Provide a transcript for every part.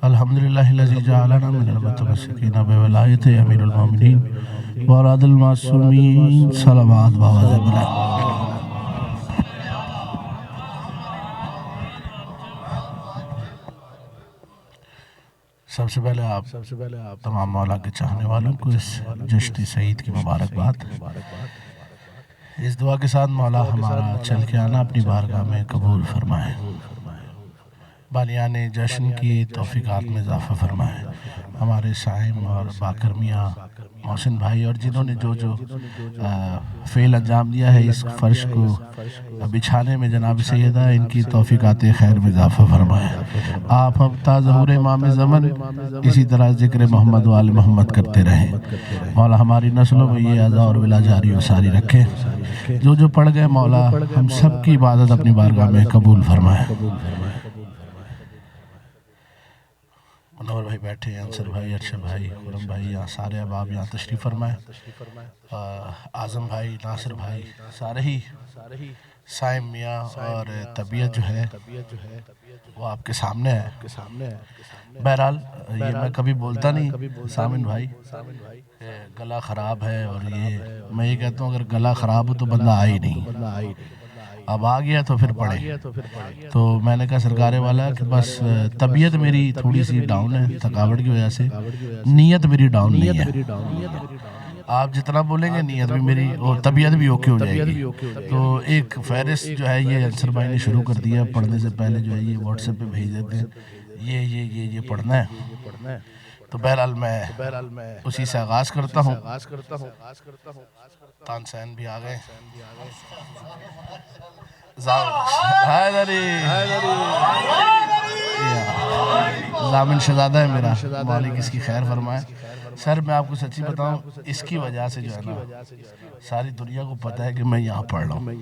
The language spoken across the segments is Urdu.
الحمدللہ الذی جعلنا من المتمسکین بولایت امیر المومنین واراد المعصومین صلوات بآواز بلند۔ سب سے پہلے آپ تمام مولا کے چاہنے والوں کو اس جشن سعید کی مبارکباد۔ اس دعا کے ساتھ مولا ہمارا چل کے آنا اپنی بارگاہ میں قبول فرمائے، بانیان جشن کی توفیقات میں اضافہ فرمائے۔ ہمارے سائم اور باقر میاں محسن بھائی اور جنہوں نے جو فعل انجام دیا ہے اس فرش کو بچھانے میں، جناب سیدہ ان کی توفیقات خیر میں اضافہ فرمائے۔ آپ اب تا ظہور امام زمن اسی طرح ذکر محمد و آل محمد کرتے رہیں۔ مولا ہماری نسلوں میں یہ عزا اور ولا جاری و ساری رکھے۔ جو پڑھ گئے مولا ہم سب کی عبادت اپنی بارگاہ میں قبول فرمائے۔ منور بھائی بیٹھے ہیں، انصر بھائی، ارشد بھائی، خرم بھائی، یہاں سارے احباب یہاں تشریف فرمائے۔ اعظم بھائی، ناصر بھائی، سارے ہی سائم میاں اور طبیعت جو ہے وہ آپ کے سامنے ہے۔ بہرحال یہ میں کبھی بولتا نہیں سامن بھائی، گلا خراب ہے، اور یہ میں یہ کہتا ہوں اگر گلا خراب ہو تو بندہ آئے نہیں، اب آ گیا تو پھر پڑھے۔ تو میں نے کہا سرکارے والا کہ بس طبیعت میری تھوڑی سی ڈاؤن ہے تھکاوٹ کی وجہ سے، نیت میری ڈاؤن نہیں ہے۔ آپ جتنا بولیں گے نیت بھی میری اور طبیعت بھی اوکے ہو جائے گی۔ تو ایک فہرست جو ہے یہ انصر بھائی نے شروع کر دیا، پڑھنے سے پہلے جو ہے یہ واٹس ایپ پہ بھیج دیتے ہیں، یہ پڑھنا ہے۔ تو بہرحال میں اسی سے آغاز کرتا ہوں۔ تانسین بھی آ گئے، زامن شہزادہ ہے میرا، مالک اس کی خیر فرمائے۔ سر میں آپ کو سچی بتاؤں، اس کی وجہ سے جو ہے نا ساری دنیا کو پتہ ہے کہ میں یہاں پڑھ رہا ہوں۔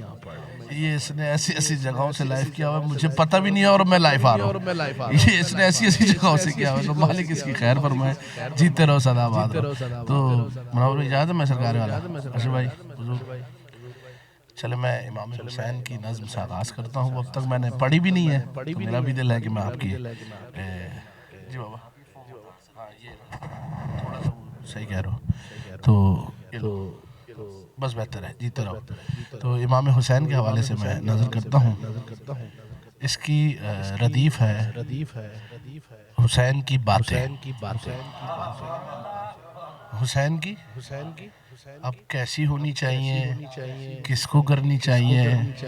یہ اس نے ایسی جگہوں سے لائف کیا ہوا ہے مجھے پتہ بھی نہیں ہے، اور میں لائف آ رہا ہوں۔ یہ اس نے ایسی جگہوں سے کیا ہوا ہے، تو مالک اس کی خیر فرمائے، جیتے رہو سدا آباد رہو۔ تو منور بھائی اجازت ہے میں سرکار والا ارشد بھائی حضور چلے میں امام حسین کی نظم سے آغاز کرتا ہوں۔ اب تک میں نے پڑھی بھی نہیں ہے، تو میرا بھی دل ہے کہ میں آپ کی جی بابا ہاں یہ تھوڑا سا صحیح کہہ رہا ہوں، تو بس بہتر ہے، جیتے رہو۔ تو امام حسین کے حوالے سے میں نظر کرتا ہوں۔ اس کی ردیف ہے حسین کی باتیں۔ حسین کی اب کیسی ہونی چاہیے، کس کو کرنی چاہیے،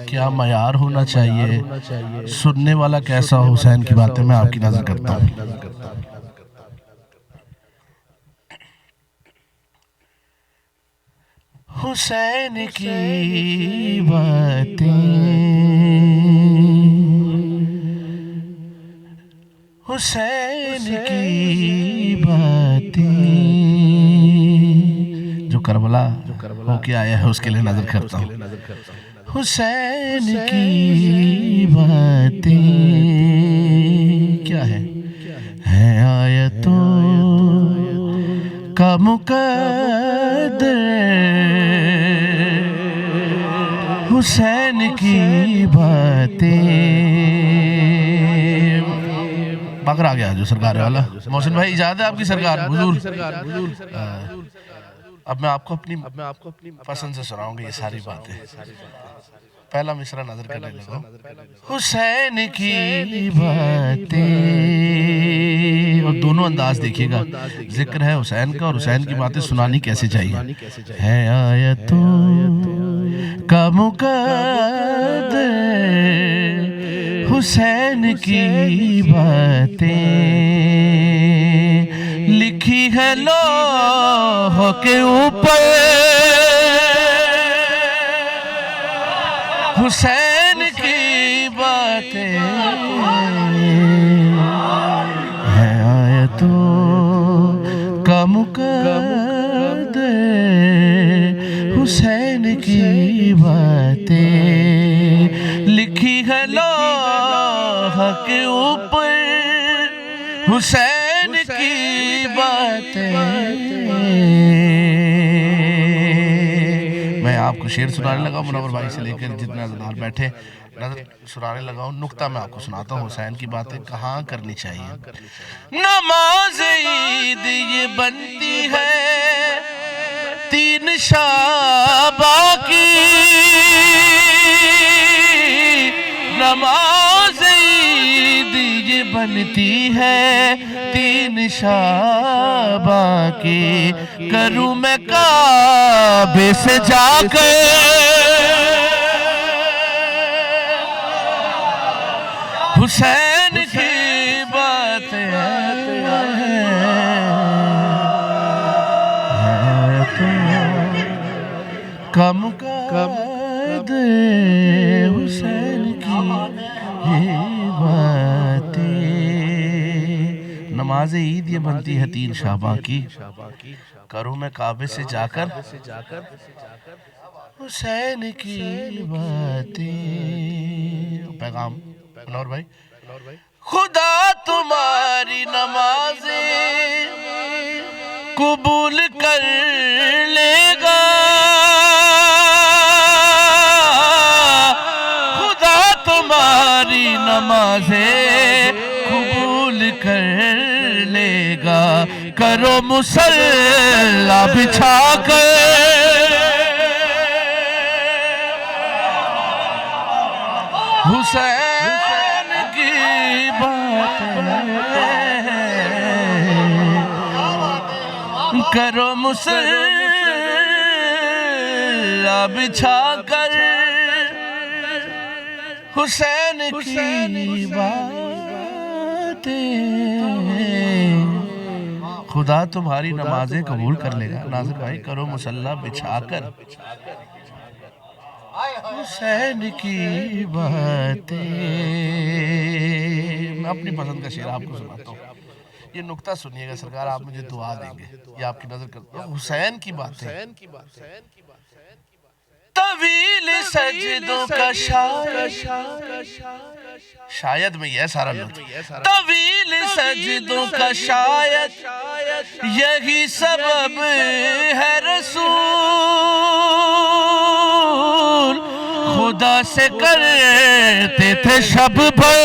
کیا معیار ہونا چاہیے، سننے والا کیسا ہو، حسین کی باتیں میں آپ کی نظر کرتا ہوں۔ حسین کی باتیں، حسین کی باتیں، جو کربلا ہو کے آیا ہے اس کے لئے نظر کرتا ہوں۔ حسین کی باتیں کیا ہے آیتوں کا مقدر، حسین کی باتیں۔ باقر آ گیا جو سرکار والا محسن بھائی، اجازت ہے آپ کی سرکار حضور۔ اب میں آپ کو اپنی پسند سے سناؤں گا یہ ساری باتیں۔ پہلا مصرع نظر کرنے لگا، حسین کی باتیں، اور دونوں انداز دیکھیے گا، ذکر ہے حسین کا اور حسین کی باتیں سنانی کیسے چاہیے۔ ہے آیتوں کا مقدر، حسین کی باتیں، لکھی ہے لوح کے اوپر حسین کی باتیں، ہے آیتوں کا مقدر، حسین کی باتیں، لکھی ہے لوح کے اوپر حسین کی باتیں۔ میں آپ کو شعر سنانے لگا، منور بھائی سے لے کر جتنے عزیزان بیٹھے نظر سنانے لگا ہوں، نکتہ میں آپ کو سناتا ہوں حسین کی باتیں کہاں کرنی چاہیے۔ نماز عید یہ بنتی ہے 3 شعباں کی، نماز عید یہ بنتی ہے 3 شعباں کی، کروں میں کعبے سے جا کر حسین کی باتیں کم قد حسین کی باتیں، نماز عید یہ بنتی ہے 3 شعباں کی، کروں میں کعبے سے جا کر حسین کی باتیں۔ پیغام منور بھائی، خدا تمہاری نمازیں قبول کر لے گا، خدا تمہاری نمازیں قبول کر لے گا، کرو مصلی بچھا کر حسین کی باتیں، کرو مصلی بچھا کر حسین کی باتیں، خدا تمہاری نمازیں قبول کر لے گا۔ ناظر بھائی، کرو مصلی بچھا کر حسین کی باتیں۔ میں اپنی پسند کا شعر آپ کو سناتا ہوں، یہ نکتہ سنیے گا سرکار، آپ مجھے دعا دیں گے، یہ آپ کی نظر کرتا ہوں۔ حسین کی باتیں، طویل سجدوں کا شاید میں یہ سارا لطف، طویل سجدوں کا شاید یہی سبب ہے رسول خدا سے کرتے تھے شب بھر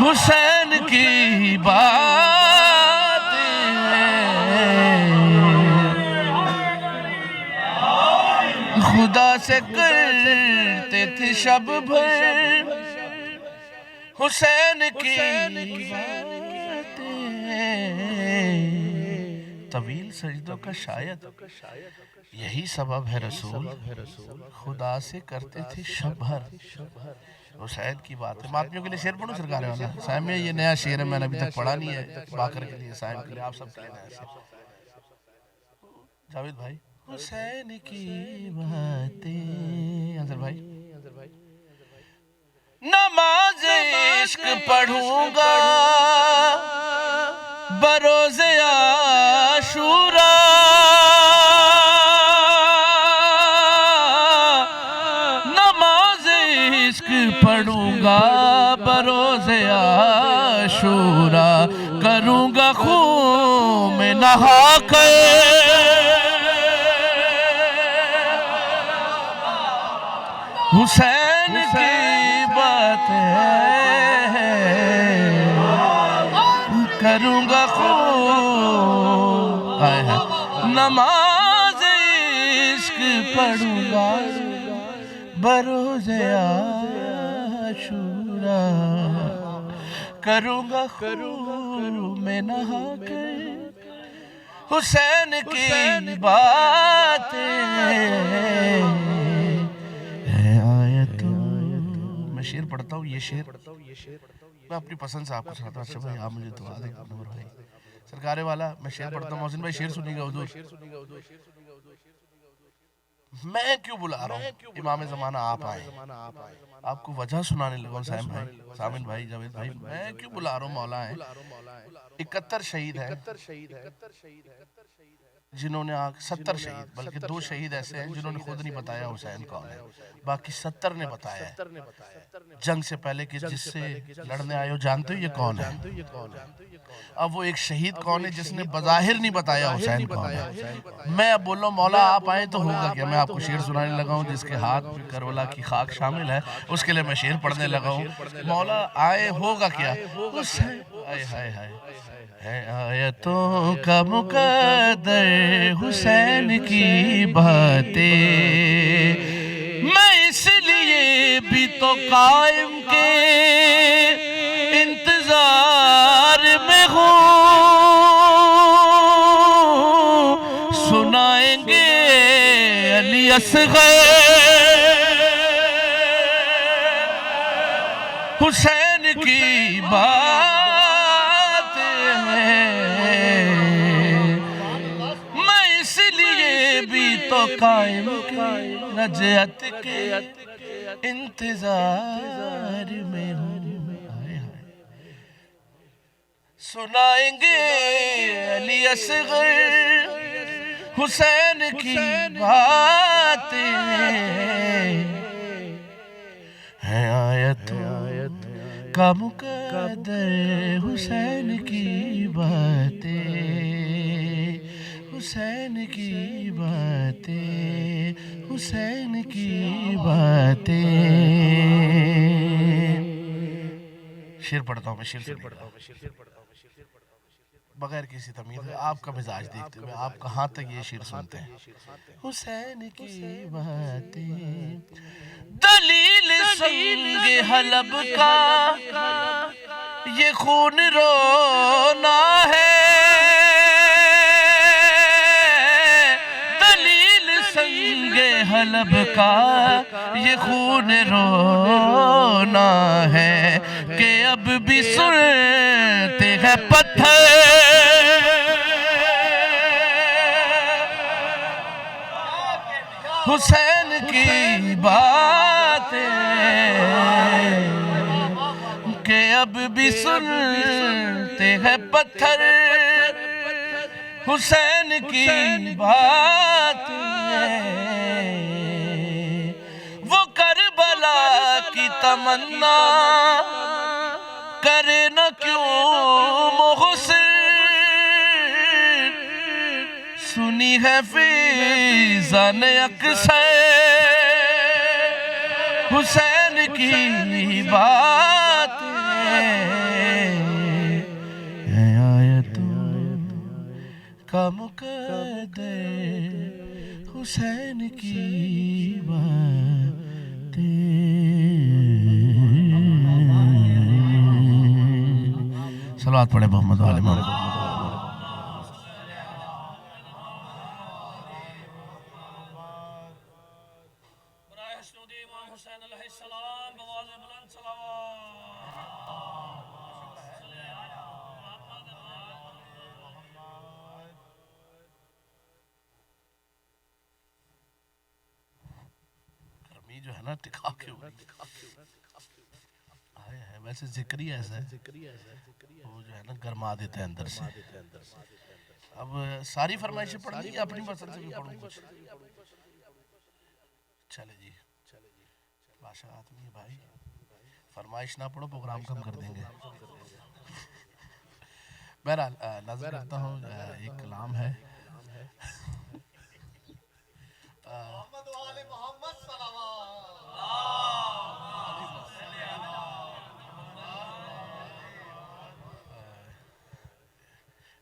حسین کی باتیں، خدا سے کرتے تھے شب بھر حسین کی باتیں، طویل سجدوں کا شاید یہی سبب ہے رسول خدا سے کرتے تھے شب بھر حسین کی باتیں۔ ماتمیوں کے لیے شعر پڑھوں سرکار والا؟ سائم میں یہ نیا شعر ہے، میں نے ابھی تک پڑھا نہیں ہے، باقر کے لیے، سائم کے لیے، آپ سب کے لیے نیا شعر۔ جاوید بھائی، حسین کی باتیں، انظر بھائی، نماز عشق پڑھوں گا بروز عاشورا، نماز عشق پڑھوں گا بروز عاشورا، کروں گا خون میں نہا کر حسین کی باتیں، کروں گا خون، نماز عشق پڑھوں گا بروز عاشورا، کروں گا خون میں نہا کر حسین کی باتیں، میں شعر پڑھتا ہوں، یہ شعر میں اپنی پسند سے آپ کو سناتا ہوں۔ اچھا بھائی، آپ مجھے دعا دیں گے نور بھائی، سرکارے والا میں شعر پڑھتا ہوں۔ محسن بھائی شعر سنیے گا حضور۔ میں کیوں بلا رہا ہوں امام زمانہ آپ آئے، آپ کو وجہ سنانے لگا ہوں سائم بھائی، سامن بھائی، جاوید بھائی، میں کیوں بلا رہا ہوں؟ مولا ہے 71 شہید ہے، جنہوں نے 70 شہید، بلکہ 2 شہید ایسے ہیں جنہوں نے خود نہیں بتایا حسین کون ہے، باقی 70 نے بتایا ہے جنگ سے پہلے کہ جس سے لڑنے آئے ہو جانتے ہو یہ کون ہے. اب وہ ایک شہید کون ہے جس نے بظاہر نہیں بتایا حسین کون ہے. میں اب بول رہا ہوں مولا آپ آئیں تو ہوگا کیا. میں آپ کو شعر سنانے لگا ہوں جس کے ہاتھ میں کربلا کی خاک شامل ہے، اس کے لئے میں شعر پڑھنے لگا ہوں. مولا آئے ہوگا کیا. حسین آئے ہائے ہائے ہے آیتوں کا مقدر حسین کی باتیں، میں اس لیے بھی تو قائم کے انتظار میں ہوں. سنائیں گے علی اصغر حسین کی بات. تو قائم کے رجعت کے انتظار میں ہوں. سنائیں گے علی اصغر حسین کی باتیں، ہیں آیتوں کا مقدر حسین کی باتیں، حسین کی باتیں، حسین کی باتیں. شعر پڑھتا ہوں میں، شعر پڑھتا ہوں بغیر کسی تمیز ہے. آپ کا مزاج دیکھتے ہوئے آپ کہاں تک یہ شعر سنتے ہیں. حسین کی باتیں، دلیل سنگ حلب کا یہ خون رونا ہے، حلب کا یہ خون رونا ہے کہ اب بھی سنتے ہیں پتھر حسین کی باتیں، کہ اب بھی سنتے ہیں پتھر حسین کی باتیں. وہ کربلا کی تمنا کرے نہ کیوں محسن، سنی ہے فیضان اکثر حسین کی باتیں. کا مقدر حسین کی باتیں. صلوات پڑھے محمد علیہ محمد. جو ہے نا ٹکا کے ویسے ذکری ایسا ہے وہ جو ہے نا گرما دیتا ہے اندر سے. اب ساری فرمائشیں پڑھ لی یا اپنی پسند سے بھی پڑھوں کچھ؟ چلے جی بادشاہ آدمی ہے بھائی، فرمائش نہ پڑھو پروگرام کم کر دیں گے. بہرحال نظر کرتا ہوں ایک کلام ہے.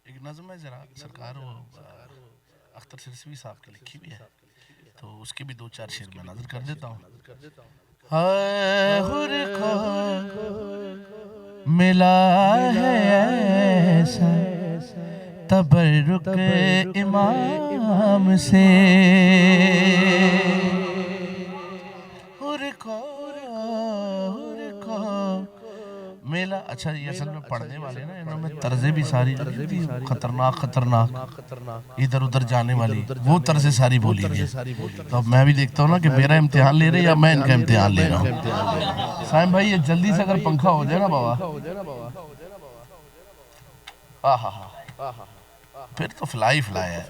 ایک نظم ہے ذرا سرکار اختر سرسوی صاحب کی لکھی بھی ہے، تو اس کے بھی 2-4 شعر میں نظر کر دیتا ہوں. حر کو ملا ہے ایسا تبرک امام سے، حر کو میلا. اچھا یہ اصل میں پڑھنے والے نا انہوں میں طرزیں بھی ساری خطرناک ادھر ادھر جانے والی وہ طرزیں ساری بولی ہیں. تو اب میں بھی دیکھتا ہوں نا کہ میرا امتحان لے رہے یا میں ان کا امتحان لے رہا ہوں. سائم بھائی یہ جلدی سے اگر پنکھا ہو جائے نا بابا. پھر تو فلائی فلائی ہے.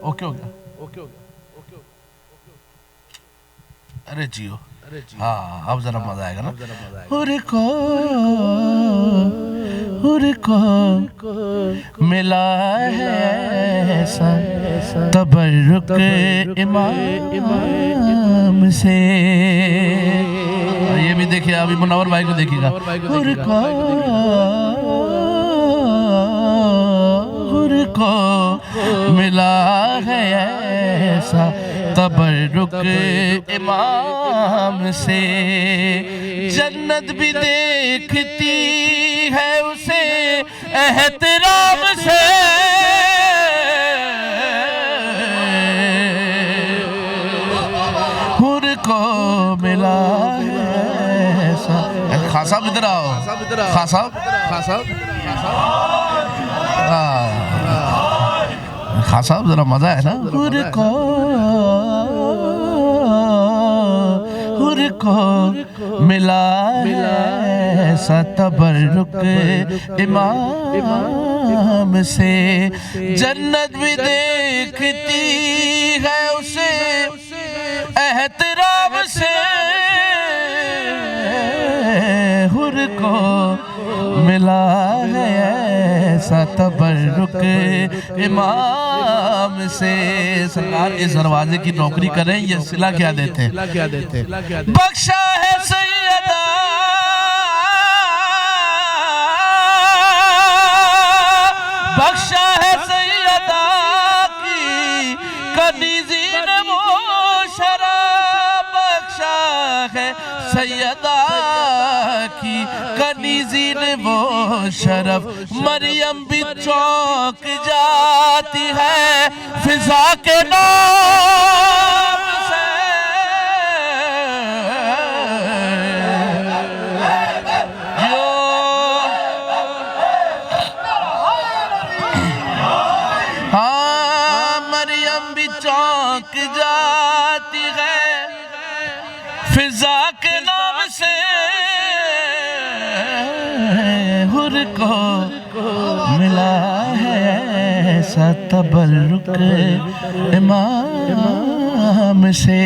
اوکے ہو گیا. ارے جیو ہاں اب ذرا مزہ آئے گا نا. حور کو ملا ہے ایسا تبرک امام سے. یہ بھی دیکھئے ابھی منور بھائی کو دیکھئے گا. حور کو ملا ہے ایسا تبرک امام سے. جنت بھی دیکھتی ہے اسے احترام سے. حور کو ملا ہے ایسا. خان صاحب ادھر آؤ. خان صاحب خان صاحب ذرا مزہ ہے نا. حور کو ملا ایسا تبرک امام سے. جنت بھی دیکھتی ہے اسے احترام سے. حور کو ملا ہے ایسا تبرک امام سے. سرکار اس دروازے کی نوکری کریں یہ صلہ کیا دیتے ہیں. بخشا ہے سیدہ بخشا ہے سیدہ کی کنیزین وہ شراب. بخشا ہے سیدہ کی کنیزین وہ شرف. مریم بھی چونک جاتی ہے فضا کے نام سے. ہاں مریم بھی چونک جاتی ہے فضا کے نام سے. حور کو ملا ہے ایسا تبرک امام سے.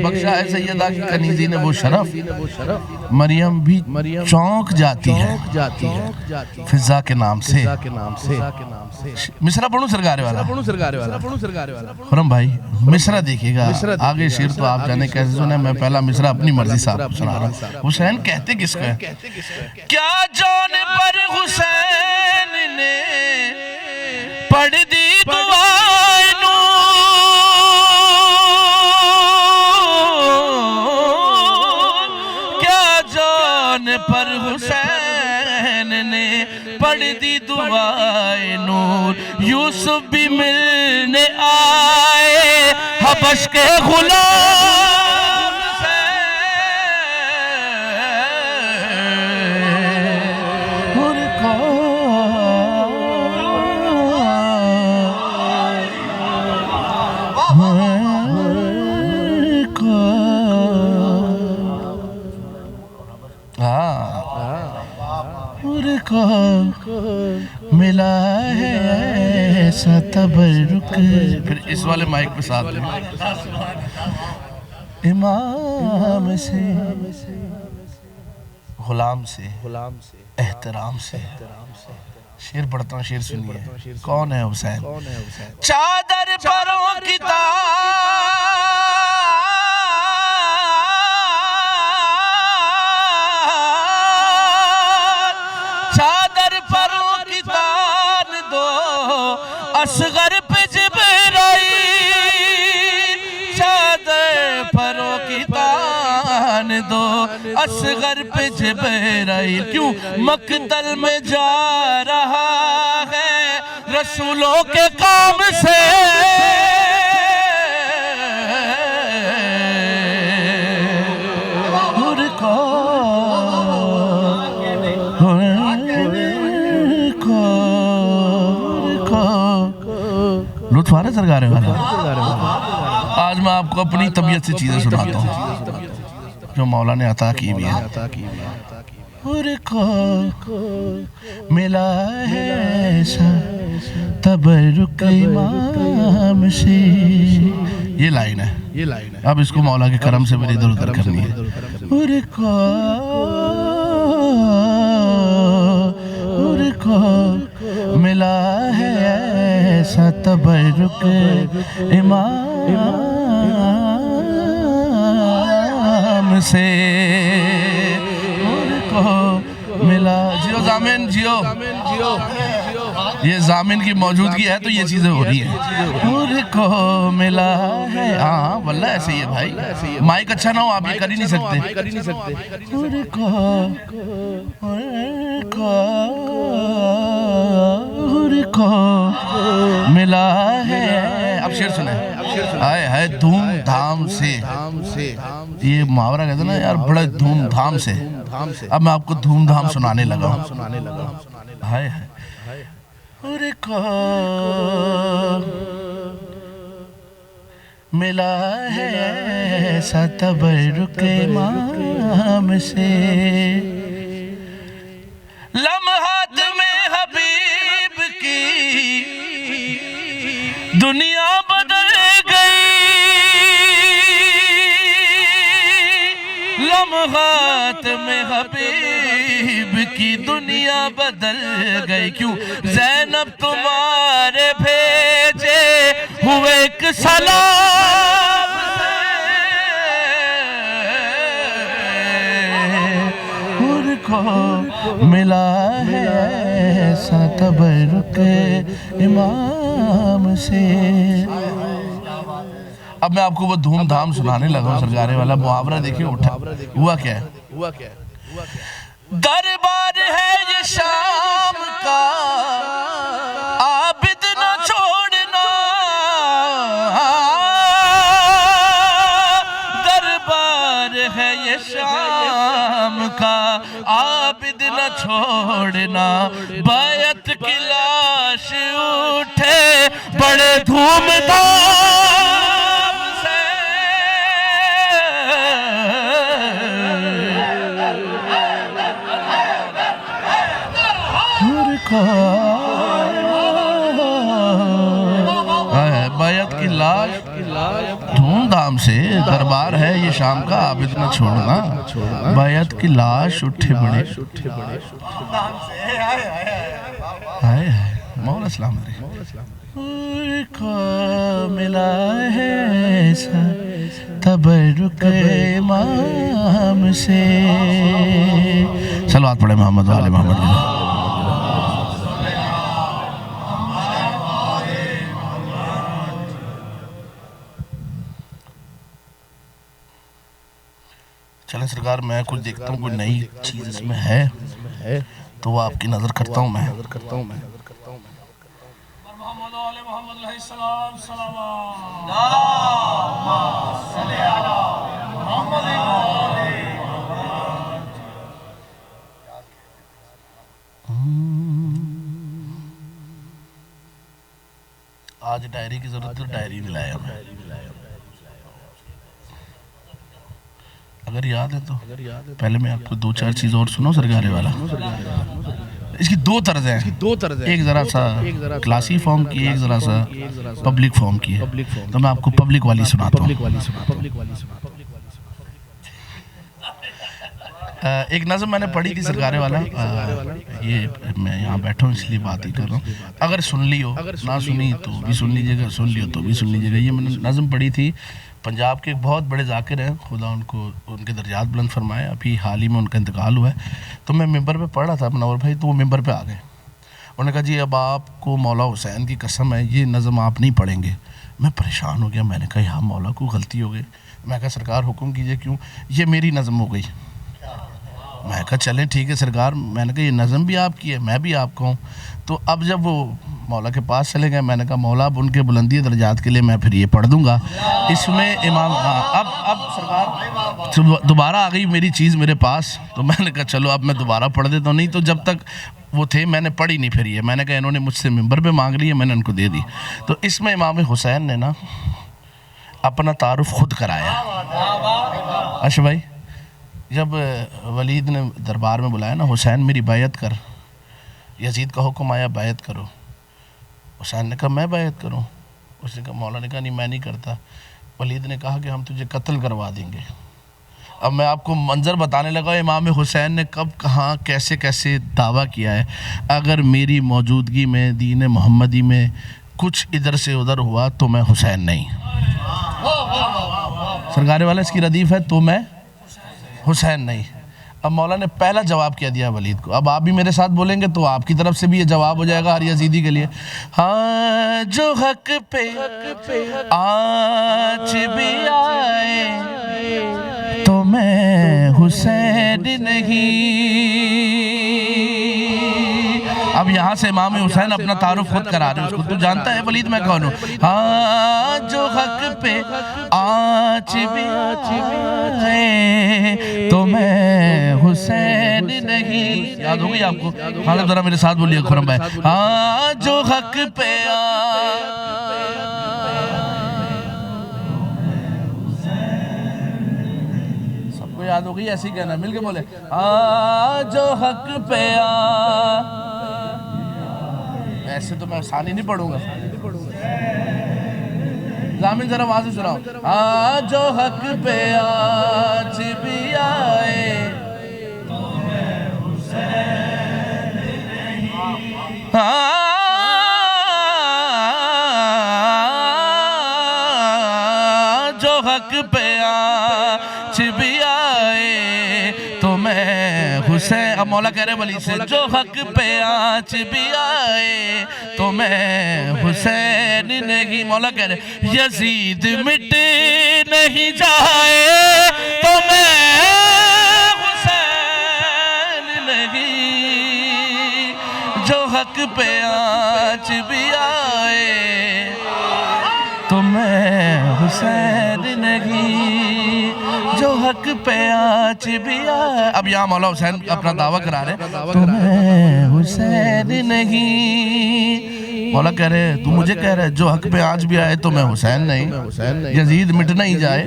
بخشا ہے سیدہ کی کنیزین وہ شرف. مریم بھی چونک جاتی ہے فضا کے نام سے. مصرہ پڑھوں سرکارے والا. خرم بھائی مصرہ دیکھئے گا. آگے شیر تو آپ جانے کیسے سنے. میں پہلا مصرہ اپنی مرضی صاحب سنا رہا ہوں. حسین کہتے کس کو ہے. کیا جان پر حسین نے پڑھ دی دعائے نور. کیا جان پر حسین نے پڑھ دی دعائے نور. یوسف بھی ملنے آئے حبش کے غلام سے. حور کو ملا ہے ایسا تبرک. پھر اس والے مائک پہ ساتھ امام سے غلام سے احترام سے. شیر پڑھتا ہوں شیر سنیے. کون ہے حسین. چادر پروں کی چادر پروں کی تان دو اصغر پہ جبرائیل. چادر پروں کی تان دو اصغر پہ جبرائیل. کیوں مقتل میں جا رہا ہے رسولوں کے کام سے. لطف آ رہے سرکار والا. آج میں آپ کو اپنی طبیعت سے چیزیں سناتا ہوں جو مولا نے عطا کی بھی ہے. حور کو ملا ہے ایسا تبرک امام سے. یہ لائن ہے. اب اس کو مولا کے کرم سے میری ادھر ادھر کرنی ہے. حور کو ملا ہے ایسا تبرک امام سے. حور کو ملا. جیو زامن جیو. یہ زامن کی موجودگی ہے تو یہ چیزیں ہو رہی ہیں. حور کو ملا ہے. ہاں واللہ ایسے ہی ہے بھائی. مائک اچھا نہ ہو آپ یہ کر ہی نہیں سکتے. حور کو ملا ہے. اب شعر سنیں. آئے ہے دھوم دھام سے. یہ محاورہ کہتے ہیں نا یار بڑے دھوم دھام سے. اب میں آپ کو دھوم دھام سنانے لگا ہوں. ہائے ہے. حور کو ملا ہے ایسا تبرک امام سے. لمحات میں حبیب کی دنیا بدل گئی. لمحات میں حبیب کی دنیا بدل گئی. کیوں؟ زینب تمہارے بھیجے ہوئے ایک سلام سے. حور کو ملا ہے ایسا تبرک امام سے. اب میں آپ کو وہ دھوم دھام سنانے لگا ہوں. سرکارے والا محاورہ دیکھیں اٹھا. ہوا کیا ہے؟ دربار ہے یہ شام کا عابد نہ چھوڑنا. دربار ہے یہ شام کا عابد نہ چھوڑنا. بیعت کی لاش اٹھے بڑے دھوم دھام سے. بیعت کی لاش دھوم دھام سے. دربار ہے یہ شام کا عابد نہ چھوڑنا. بیعت کی لاش اٹھے بڑے ہائے مولا اسلام علیہ. حور کو ملا ہے ایسا تبرک امام سے. صلوات پڑھے محمد و آل محمد. چلیں سرکار میں کچھ دیکھتا ہوں کوئی نئی چیز اس میں ہے تو وہ آپ کی نظر کرتا ہوں میں. محمد و آل محمد علیہ السلام. صلوات. صلی علی محمد و آل محمد. آج ڈائری کی ضرورت ہے. ڈائری نہیں لایا میں. اگر یاد ہے تو پہلے میں آپ کو دو چار چیز اور سنو. سرکارے والا اس کی دو طرز ہیں. ایک ذرا سا کلاسی فارم کی, ایک ذرا سا پبلک فارم کی ہے. تو میں آپ کو پبلک والی سناتا ہوں. ایک نظم میں نے پڑھی تھی سرکارے والا. یہ میں یہاں بیٹھا ہوں اس لیے بات ہی کر رہا ہوں. اگر سن لی ہو, نہ سنی تو بھی سن لیجیے گا, سن لی ہو تو بھی سن لیجیے گا. یہ میں نے نظم پڑھی تھی. پنجاب کے ایک بہت بڑے ذاکر ہیں, خدا ان کو ان کے درجات بلند فرمائے. ابھی حال ہی میں ان کا انتقال ہوا ہے. تو میں ممبر پہ پڑھ رہا تھا منور بھائی, تو وہ ممبر پہ آ گئے. انہوں نے کہا جی اب آپ کو مولا حسین کی قسم ہے یہ نظم آپ نہیں پڑھیں گے. میں پریشان ہو گیا. میں نے کہا یہاں مولا کو غلطی ہو گئی. میں کہا سرکار حکم کیجئے. کیوں؟ یہ میری نظم ہو گئی. میں کہا چلیں ٹھیک ہے سرکار. میں نے کہا یہ نظم بھی آپ کی ہے, میں بھی آپ کا ہوں. تو اب جب وہ مولا کے پاس چلے گئے, میں نے کہا مولا اب ان کے بلندی درجات کے لیے میں پھر یہ پڑھ دوں گا. اس میں امام اب سرکار دوبارہ آ گئی میری چیز میرے پاس. تو میں نے کہا چلو اب میں دوبارہ پڑھ دیتا ہوں. نہیں تو جب تک وہ تھے میں نے پڑھی نہیں پھر یہ. میں نے کہا انہوں نے مجھ سے ممبر پہ مانگ لی ہے, میں نے ان کو دے دی. تو اس میں امام حسین نے نا اپنا تعارف خود کرایا. اچھا بھائی جب ولید نے دربار میں بلایا نا، حسین میری بیعت کر، یزید کا حکم آیا بیعت کرو، حسین نے کہا میں بیعت کروں؟ اس نے کہا، مولا نے کہا نہیں میں نہیں کرتا۔ ولید نے کہا کہ ہم تجھے قتل کروا دیں گے۔ اب میں آپ کو منظر بتانے لگا امام حسین نے کب کہاں کیسے کیسے دعویٰ کیا ہے۔ اگر میری موجودگی میں دین محمدی میں کچھ ادھر سے ادھر ہوا تو میں حسین نہیں۔ سرکار والا اس کی ردیف ہے، تو میں حسین نہیں۔ اب مولا نے پہلا جواب کیا دیا ولید کو۔ اب آپ بھی میرے ساتھ بولیں گے تو آپ کی طرف سے بھی یہ جواب ہو جائے گا ہر یزیدی کے لیے۔ ہاں جو حق پہ آج بھی آئے تو میں حسین نہیں۔ اب یہاں سے امام حسین اپنا تعارف خود کرا رہے ہیں اس کو، تو جانتا ہے ولید میں کون ہوں؟ ہاں جو حق پہ آج بھی آئے تو میں حسین نہیں۔ یاد ہوگی آپ کو؟ ہاں ذرا میرے ساتھ بولیے خرم بھائی، ہاں جو حق پہ سب کو یاد ہوگی، ایسے ہی کہنا، مل کے بولے، ہاں جو حق پہ ایسے تو میں ثانی نہیں پڑھوں گا، زامن ذرا آواز سے سناؤ، ہاں جو حق پہ آج بھی آئے تو میں حسین نہیں۔ ہاں جو حق پہ آج بھی آئے تو میں حسین۔ اب مولا کہہ رہے ولی سے، جو حق پہ آج بھی آئے تو میں حسین نہیں۔ مولا کہہ رہے یزید مٹ نہیں جائے تو میں حسین نہیں۔ جو حق پہ آج بھی آئے تو میں حسین نہیں۔ جو حق پہ آج بھی آئے، اب یہاں مولا حسین اپنا دعویٰ کرا رہے تو میں حسین نہیں۔ مولا کہہ رہے تو مجھے کہہ رہے جو حق پہ آج بھی آئے تو میں حسین نہیں، یزید مٹ نہیں جائے۔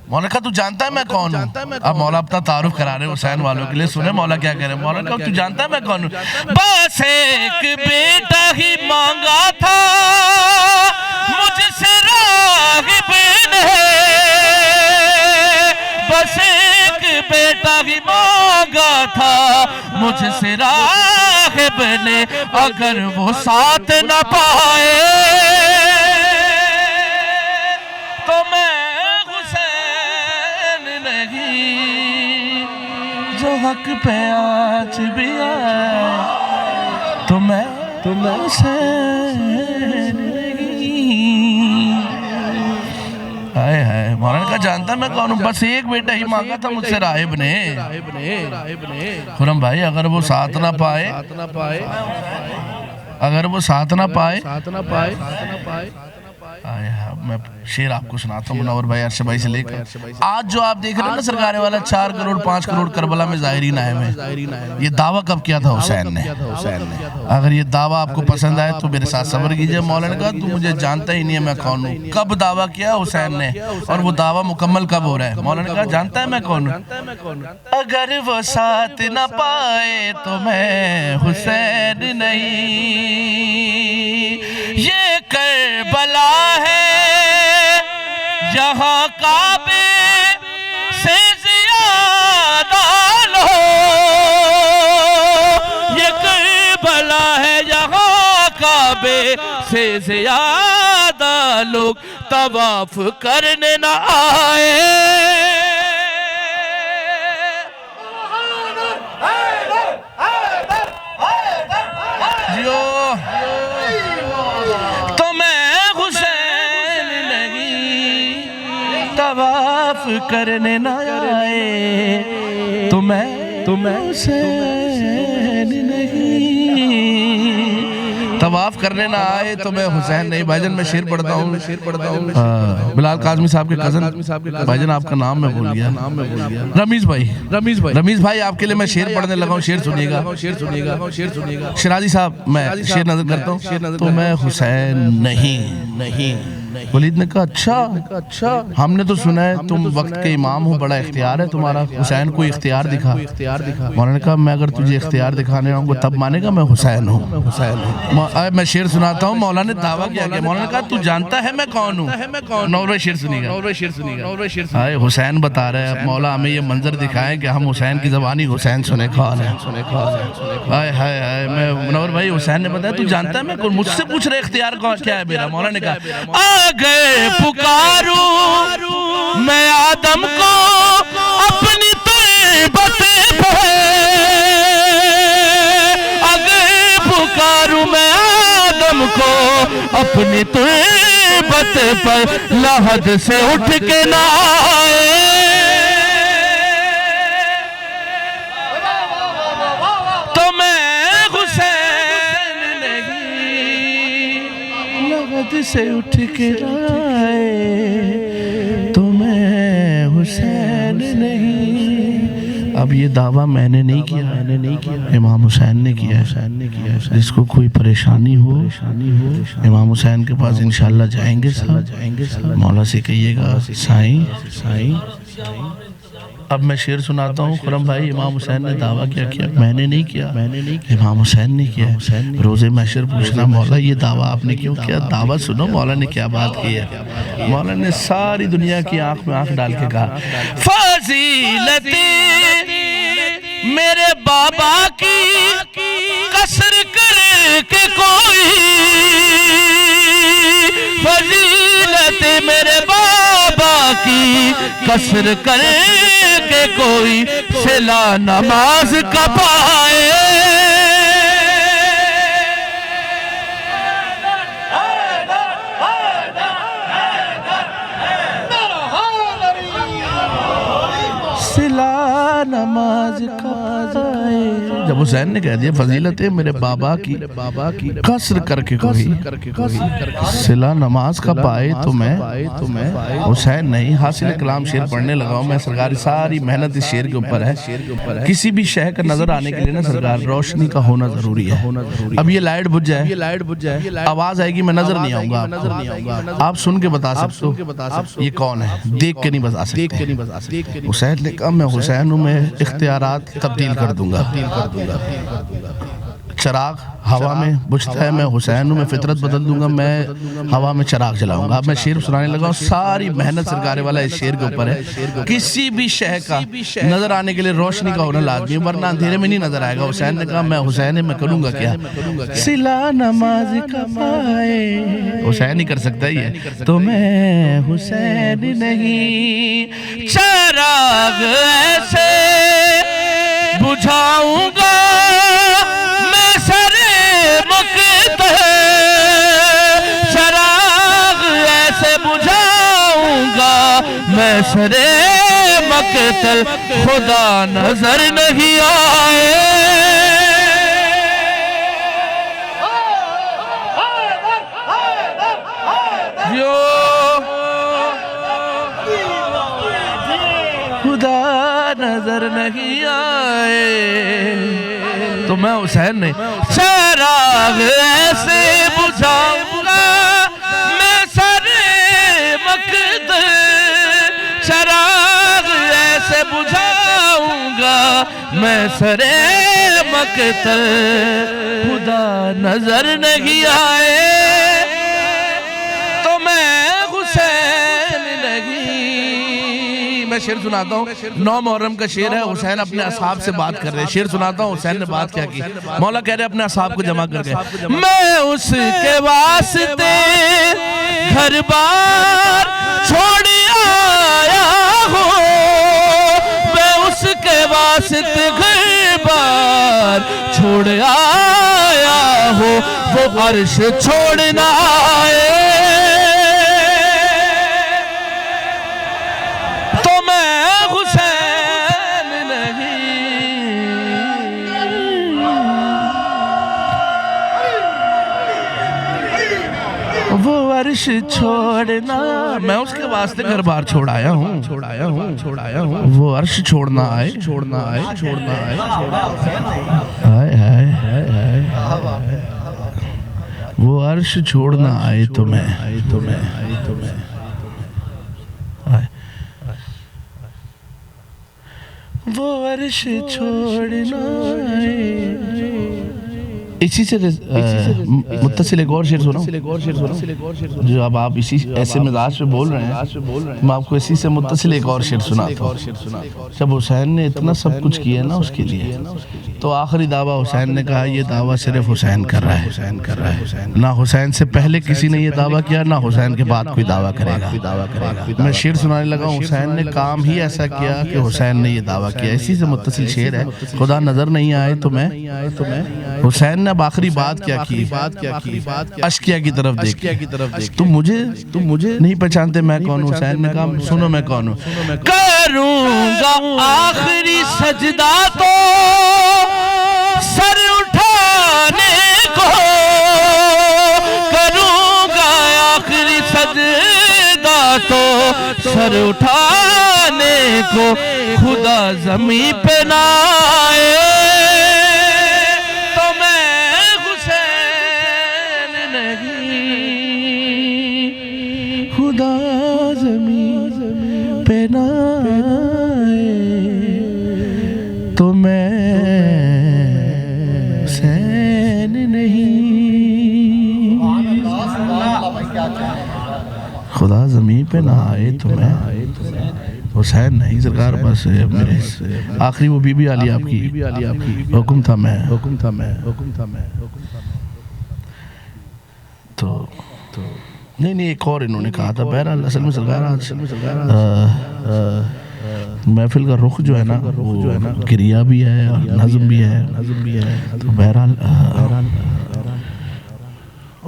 مولا نے کہا تو جانتا ہے میں کون ہوں؟ اب مولا اپنا تعارف کرا رہے حسین والوں کے لیے، سنے مولا کیا کہہ رہے ہیں۔ مولا نے کہا تو جانتا ہے میں کون ہوں؟ بس ایک بیٹا ہی مانگا تھا مجھ سے راغب نے، بس ایک بیٹا ہی مانگا تھا مجھ سے راغب نے، اگر وہ ساتھ نہ پائے تو میں حسین نہیں۔ جو حق پہ آج بھی آئے تو میں حسین نہیں۔ آئے ہائے، مولانا کا جانتا میں کون ہوں؟ بس ایک بیٹا ہی مانگا تھا مجھ سے راہب نے۔ خرم بھائی اگر وہ ساتھ نہ پائے، اگر وہ ساتھ نہ پائے، میں شعر آپ کو سناتا ہوں منور بھائی عرشہ بھائی سے لے کر۔ آج جو آپ دیکھ رہے ہیں نا سرکار والا 4 کروڑ 5 کروڑ کربلا میں ظاہرین آئے ہیں، یہ دعویٰ کب کیا تھا؟ حسین نے۔ اگر یہ دعویٰ آپ کو پسند آئے تو میرے ساتھ صبر کیجئے۔ مولا نے کہا تو مجھے جانتا ہی نہیں ہے میں کون ہوں۔ کب دعویٰ کیا حسین نے اور وہ دعویٰ مکمل کب ہو رہا ہے؟ مولا نے کہا جانتا ہے میں کون ہوں؟ اگر وہ ساتھ نہ پائے تو میں حسین نہیں۔ یہ کربلا ہے یہاں کعبے سے زیادہ لو، یہ کربلا ہے یہاں کعبے سے زیادہ لوگ طواف کرنے نہ آئے۔ تو میں حسین نہیں، طواف کرنے نہ آئے تو میں حسین نہیں۔ طواف کرنے نہ آئے تو میں حسین نہیں۔ بھائی جان میں شعر پڑھتا ہوں، بلال قاسمی صاحب کے کزن، بھائی جان آپ کا نام میں بھول گیا، رمیز بھائی آپ کے لئے میں شعر پڑھنے لگا ہوں، شعر سنیے گا۔ شرازی صاحب میں شعر نظر کرتا ہوں، تو میں حسین نہیں۔ ولید نے کہا اچھا ہم نے تو سنا ہے تم وقت کے امام ہو، بڑا اختیار ہے تمہارا، حسین کو اختیار دکھا۔ مولا نے کہا میں اگر تجھے اختیار دکھانے آؤں گا تب مانے گا میں حسین ہوں۔ میں شعر سناتا ہوں، مولا نے دعویٰ کیا کہ مولا نے کہا تو جانتا ہے میں کون ہوں؟ نوروے شعر سنی گا۔ آئے حسین بتا رہے ہیں، مولا ہمیں یہ منظر دکھائیں کہ ہم حسین کی زبانی حسین سنے کون ہے۔ آئے ہائے ہائے، میں منور بھائی حسین نے بتایا تو جانتا ہے میں کون، مجھ سے پوچھ رہے اختیار کیا ہے میرا۔ مولا نے کہا آگے پکاروں میں آدم کو اپنی طیبت پہ، آگے پکاروں میں آدم کو اپنی طیبت پر، لحد سے اٹھ کے نہ آئے۔ تو میں حسین نہیں، لحد سے اٹھ کے نہ آئے، تو میں حسین نہیں۔ اب یہ دعویٰ میں نے نہیں کیا، امام حسین نے کیا ہے۔ جس کو کوئی پریشانی ہو امام حسین کے پاس انشاءاللہ جائیں گے مولا سے کہیے گا سائیں۔ اب میں شعر سناتا ہوں خرم بھائی، امام حسین نے دعویٰ کیا میں نے نہیں کیا، امام حسین نے کیا۔ روزے محشر پوچھنا مولا یہ دعویٰ آپ نے کیوں کیا؟ دعویٰ سنو مولا نے کیا بات کی ہے۔ مولا نے ساری دنیا کی آنکھ میں آنکھ ڈال کے کہا فضیلتیں میرے بابا کی قصر کر کے کوئی، فضیلتیں میرے بابا کی قصر کر کے کوئی، صلا نماز کا پائے۔ صلا نماز کا پائے۔ جب حسین نے کہہ دیا فضیلتیں میرے بابا کی قصر کر کے کوئی، صلا نماز کا پائے، تو میں حسین نہیں۔ حاصل کلام شعر پڑھنے لگا ہوں میں، سرکار ساری محنت اس شعر کے اوپر ہے۔ کسی بھی شے کا نظر آنے کے لیے نا سرکار روشنی کا ہونا ضروری ہے۔ اب یہ لائٹ بجھ جائے، آواز آئے گی میں نظر نہیں آؤں گا، آپ سن کے بتا سکتے ہو یہ کون ہے، دیکھ کے نہیں بتا سکتے۔ حسین نے کہا میں حسین ہوں، میں اختیارات تبدیل کر دوں گا۔ چراغ ہوا میں بجھتا ہے، میں حسین ہوں، میں فطرت بدل دوں گا، میں ہوا میں چراغ جلاؤں گا۔ اب میں شعر سنانے لگا ہوں، ساری محنت سرکار والا اس شعر کے اوپر ہے۔ کسی بھی شے کا نظر آنے کے لیے روشنی کا ہونا لازمی، ورنہ اندھیرے میں نہیں نظر آئے گا۔ حسین نے کہا میں حسین میں کروں گا کیا؟ صلا نماز کا پائے، حسین ہی کر سکتا ہے یہ، تو میں حسین نہیں۔ چراغ ایسے بجھاؤں گا میں سرے مقتل، چراغ ایسے بجھاؤں گا میں سرے مقتل، خدا نظر نہیں آئے۔ خدا نظر نہیں آئے، تو میں حسین نہیں۔ چراغ ایسے بجھاؤں گا میں سرے مقتل، چراغ ایسے بجھاؤں گا میں سرے مقتل، خدا نظر نہیں آئے، تو میں حسین نہیں۔ میں شعر سناتا ہوں، 9 محرم کا شعر ہے، حسین اپنے اصحاب سے بات کر رہے ہیں۔ شعر سناتا ہوں حسین نے بات کیا کی، مولا کہہ رہے اپنے اصحاب کو جمع کر کے میں اس کے واسطے گھر بار چھوڑ آیا ہوں، میں اس کے واسطے گھر بار چھوڑ آیا ہوں، وہ عرش چھوڑنا آئے، وہ عرش چھوڑنا، میں اس کے واسطے گھر بار چھوڑ آیا ہوں، وہ عرش چھوڑنا آئے، وہ عرش چھوڑنا آئے تمہیں وہ عرش چھوڑنا آئے. اسی سے متصل ایک اور شعر سناؤں جو اب آپ اسی ایسے مزاج پہ بول رہے ہیں. میں آپ کو اسی سے متصل ایک اور شعر سناتا ہوں. جب حسین نے اتنا سب کچھ کیا نا اس کے لیے تو آخری دعویٰ حسین نے کہا یہ دعویٰ صرف حسین کر رہا ہے. نہ حسین سے پہلے کسی نے یہ دعویٰ کیا نہ حسین کے بعد کوئی دعویٰ کرے گا. میں شعر سنانے لگا ہوں. حسین نے کام ہی ایسا کیا کہ حسین نے یہ دعویٰ کیا. اسی سے متصل شعر ہے. خدا نظر نہیں آئے تمہیں. حسین نے اب آخری بات کیا کی؟ اشکیہ کی طرف دیکھ. تم مجھے نہیں پہچانتے میں کون ہوں؟ حسین نے کہا سنو میں کون ہوں. کروں گا آخری سجدہ تو سر اٹھانے کو. کروں گا آخری سجدہ تو سر اٹھانے کو. خدا زمین پہ نہ آئے تو میں حسین نہیں. خدا زمین پہ نہ آئے تو میں حسین نہیں. خدا زمین پہ نہ آئے تو میں حسین نہیں. سرکار بس میرے آخری وہ بی بی علی آپ کی حکم تھا میں تو نہیں ایک اور انہوں نے کہا تھا. بہرحال اصل میں سرکار محفل کا رخ جو ہے نا وہ کریا بھی ہے اور نظم بھی ہے. تو بہرحال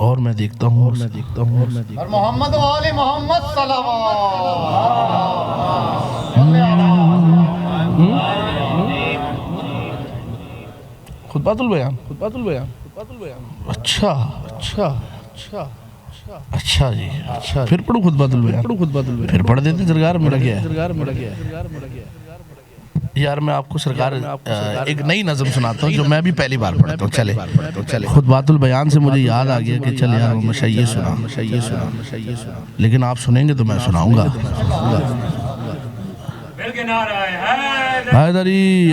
اور میں دیکھتا ہوں اور محمد و آل محمد صلوات. خطبۃ البیان. اچھا جی پھر پڑھو خطبۃ البیان. پھر پڑھ دیتے. سرکار میرا کیا ہے یار. میں آپ کو سرکار ایک نئی نظم سناتا ہوں جو میں بھی پہلی بار پڑھتا ہوں. چلے خطبۃ البیان سے مجھے یاد آ گیا کہ چل یار ہمیشہ یہ سنا لیکن آپ سنیں گے تو میں سناؤں گا. حیدری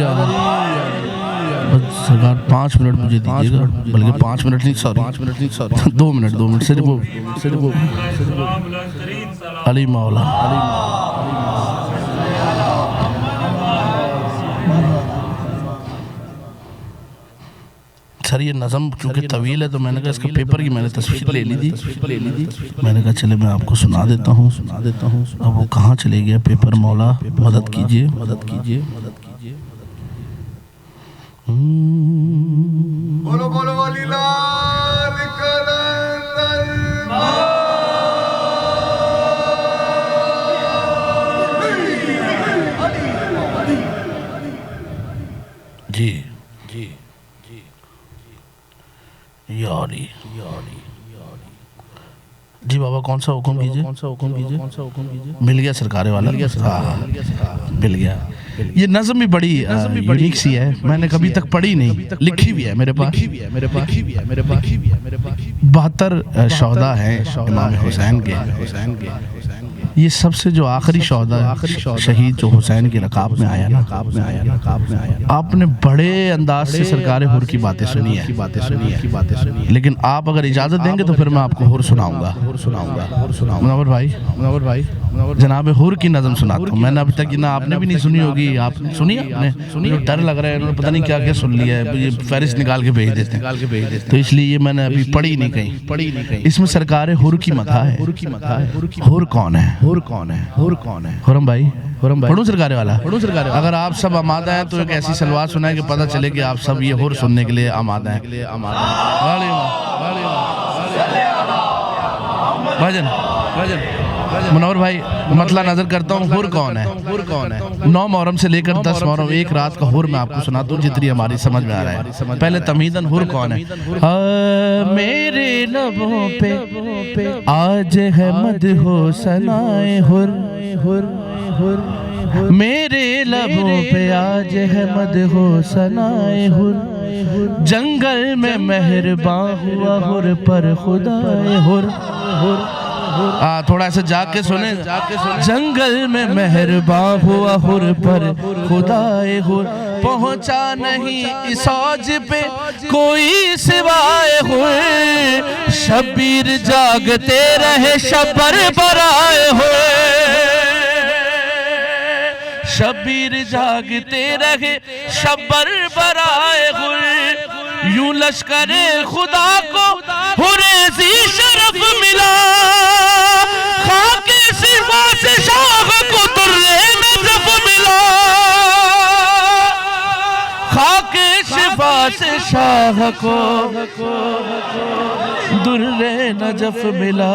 سرکار 5 منٹ مجھے دیجیے گا. بلکہ 5 منٹ نہیں سوری 2 منٹ صرف علی مولا. سر یہ نظم چونکہ طویل ہے تو میں نے کہا اس کا پیپر کی میں نے تصویر لے لی تھی. میں نے کہا چلے میں آپ کو سنا دیتا ہوں. اب وہ کہاں چلے گیا پیپر؟ مولا مدد کیجئے. بولو علی لال کلندر. جی یاری جی بابا کون سا حکم کیجئے؟ مل گیا سرکار والا. مل گیا. یہ نظم بھی بڑی یونیک سی ہے. میں نے کبھی تک پڑھی نہیں. لکھی بھی ہے میرے پاس. 72 شہداء ہیں امام حسین کے. یہ سب سے جو آخری شہداء شہید جو حسین کے رکاب میں آیا نا آپ نے بڑے انداز سے سرکار حر کی باتیں سنی ہے. لیکن آپ اگر اجازت دیں گے تو پھر میں آپ کو حر سناؤں گا. منور بھائی جناب حر کی نظم سناتا ہوں. میں نے ابھی تک نہ آپ نے بھی نہیں سنی ہوگی. آپ نے سنی ہے؟ ڈر لگ رہا ہے انہوں نے پتہ نہیں کیا سن لیا ہے. یہ فہرست نکال کے بھیج دیتے ہیں تو اس لیے یہ میں نے ابھی پڑھی نہیں کہیں. اس میں سرکار حر کی مدح ہے. حر کون ہے؟ خرم بھائی پڑھوں سرکار والا. اگر آپ سب آمادہ ہیں تو ایک ایسی سلوات سنائیں کہ پتہ چلے کہ آپ سب یہ حر سننے کے لیے آمادہ ہیں. بھجن منور بھائی مطلع نظر کرتا ہوں. حر کون ہے؟ 9 محرم سے لے کر 10 محرم ایک رات کا حر میں آپ کو سناتا ہوں جتنی ہماری سمجھ میں آ رہا ہے. پہلے تمہیداً حر کون ہے؟ میرے لبوں پہ آج ہے مدح و ثنائے حر. میرے لبوں پہ آج ہے مدح و ثنائے حر، جنگل میں مہرباں ہوا حر پر خدائے حر۔ تھوڑا ایسے جا کے سنیں، جنگل میں مہرباں ہوا حر پر خدائے حر، پہنچا نہیں اس اوج پہ کوئی سوائے حر، شبیر جاگتے رہے شبر برائے حر، شبیر جاگتے رہے شبر برائے حر، یوں لشکر خدا کو حریزی شرف ملا، خاک صفا سے شاہ کو در نجف ملا، خاک شفا سے شاہ کو در نجف ملا،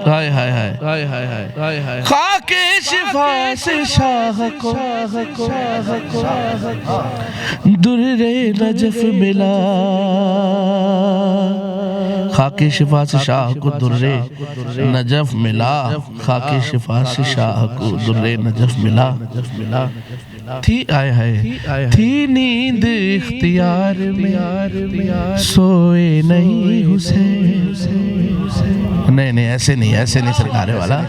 ہائے ہائے ہائے، خاک شفا سے شاہ کو در نجف ملا، خاک شفا سے شاہ کو در نجف ملا، خاک شفا سے شاہ کو در نجف ملا، تھی آئے ہے تھی نیند اختیار میں سوئے نہیں حسین، نہیں ایسے نہیں سرکارے والا،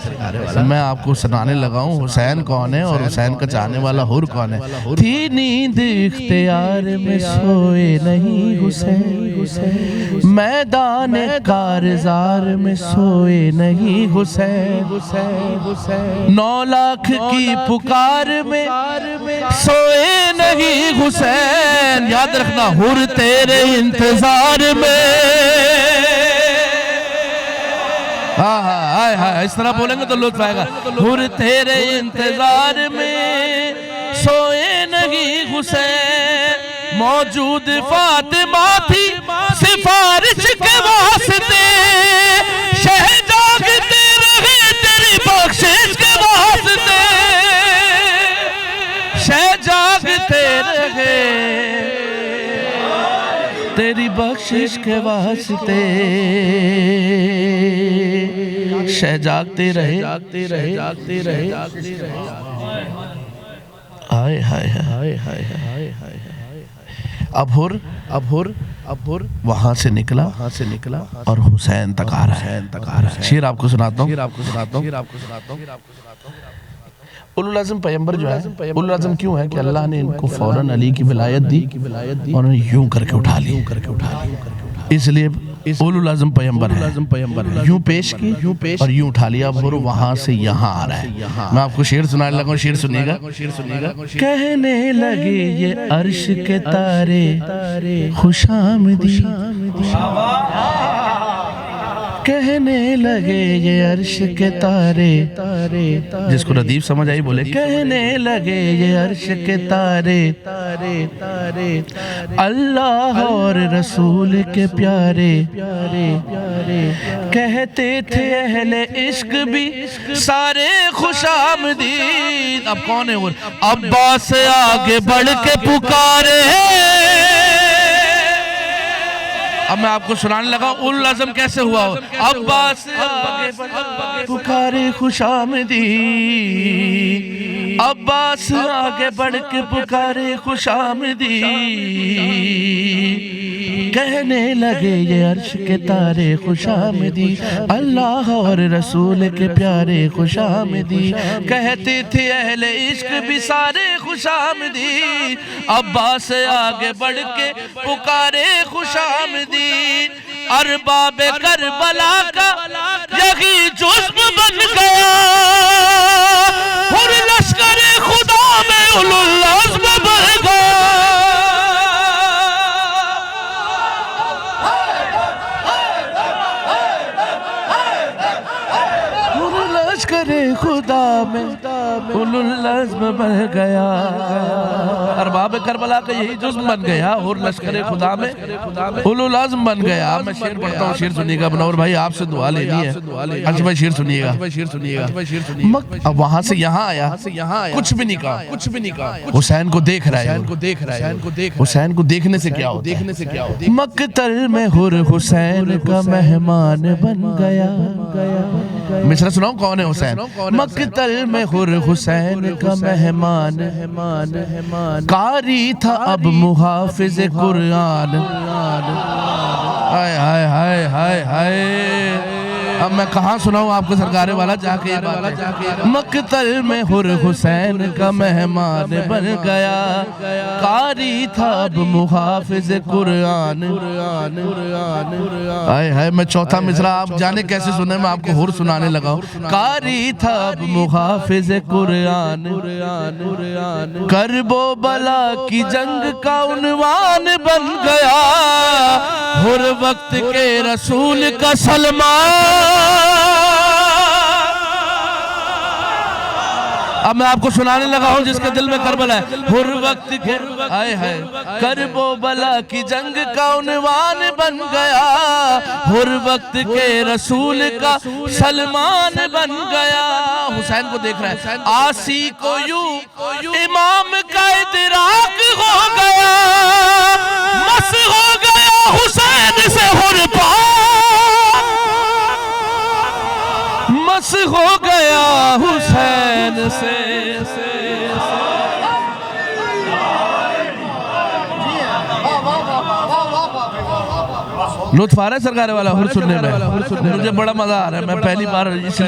میں آپ کو سنانے لگا ہوں حسین کون ہے اور حسین کا چاہنے والا حر کون ہے۔ تھی نیند اختیار میں سوئے نہیں حسین، میدان کارزار میں سوئے نہیں حسین، 9 لاکھ کی پکار میں سوئے نہیں حسین، یاد رکھنا حر تیرے انتظار میں، اس طرح بولیں گے تو لطف آئے گا، حر تیرے انتظار میں سوئے نہیں حسین، موجود فاطمہ تھی سفارش کے واسطے، شہ جاگتے رہے تیری بخشش کے واسطے، شہ جاگتے رہے تیری بخشش کے واسطے، شہ جاگتے رہے آئے ہائے، اب حر وہاں سے نکلا اور حسین تک آ رہا ہے۔ شیر آپ کو سناتا ہوں، اولوالعزم پیغمبر جو ہے، اولوالعزم کیوں ہے کہ اللہ نے ان کو فوراً علی کی ولایت دی اور انہیں یوں کر کے اٹھا لی، اس لیے اولوالعزم پیغمبر ہے، یوں پیش کی اور یوں اٹھا لیا، اب حر وہاں سے یہاں آ رہا ہے۔ میں آپ کو شعر سنانے لگا ہوں، شعر سنیے گا، کہنے لگے یہ عرش کے تارے خوش آمدی، کہنے لگے یہ عرش کے تارے، جس کو ردیف سمجھ آئی بولے، کہنے لگے یہ عرش کے تارے اللہ اور رسول کے پیارے، کہتے تھے اہل عشق بھی سارے خوش آمدید۔ اب کون ہے وہ؟ عباس آگے بڑھ کے پکارے، اب میں آپ کو سنانے لگا اولوالعزم کیسے ہوا ہو، عباس آگے پکارے خوش آمدی، عباس آگے بڑھ کے پکارے خوش آمدی، کہنے لگے یہ عرش کے تارے خوش آمدی، اللہ اور رسول کے پیارے خوش آمدی، کہتے تھے اہل عشق بھی سارے خوش آمدی، عباس آگے بڑھ کے پکارے خوش آمدی، ارباب کربلا کا یہی جزم بن گیا، اور لشکر خدا میں اولوالعزم بن گیا، اور لشکر خدا میں اولوالعزم بن گیا، ارباب کربلا کا یہی جزم بن گیا، اور لشکر خدا میں اولوالعزم بن گیا۔ میں شعر پڑھتا ہوں، شعر سنیے گا، منور بھائی آپ سے دعا لینی ہے، حج بھائی شعر سنیے گا۔ اب وہاں سے یہاں آیا، کچھ بھی نہیں کہا، حسین کو دیکھ رہا ہے، حسین کو دیکھنے سے کیا ہوتا ہے؟ مقتل میں حر حسین کا مہمان بن گیا، مصرع سناؤں کون ہے حسین؟ مقتل میں حر حسین کا مہمان، قاری تھا اب محافظ قرآن۔ ہائے ہائے ہائے ہائے ہائے، اب میں کہاں سناؤں آپ کو سرکار والا جا کے یہ بات ہے۔ مقتل میں حر حسین کا مہمان بن گیا، قاری تھا اب محافظ قرآن۔ ہائے ہائے، میں چوتھا مصرع آپ جانے کیسے سنے، میں آپ کو حر سنانے لگا ہوں۔ قاری تھا اب محافظ قرآن، کرب و بلا کی جنگ کا عنوان بن گیا، ہر وقت کے رسول کا سلمان۔ اب میں آپ کو سنانے لگا ہوں جس کے دل میں کربلا ہے۔ ہر وقت کے آئے ہے کرب و بلا کی جنگ کا عنوان بن گیا، ہر وقت کے رسول کا سلمان بن گیا۔ حسین کو دیکھ رہا ہے، آسی کو یوں امام کا ادراک ہو گیا، مس ہو گیا حسین سے ہر پاک، مس ہو گیا حسین سے۔ لطف آ رہا ہے سرکار والا حر سننے میں، مجھے بڑا مزہ آ رہا ہے۔ میں پہلی بار اس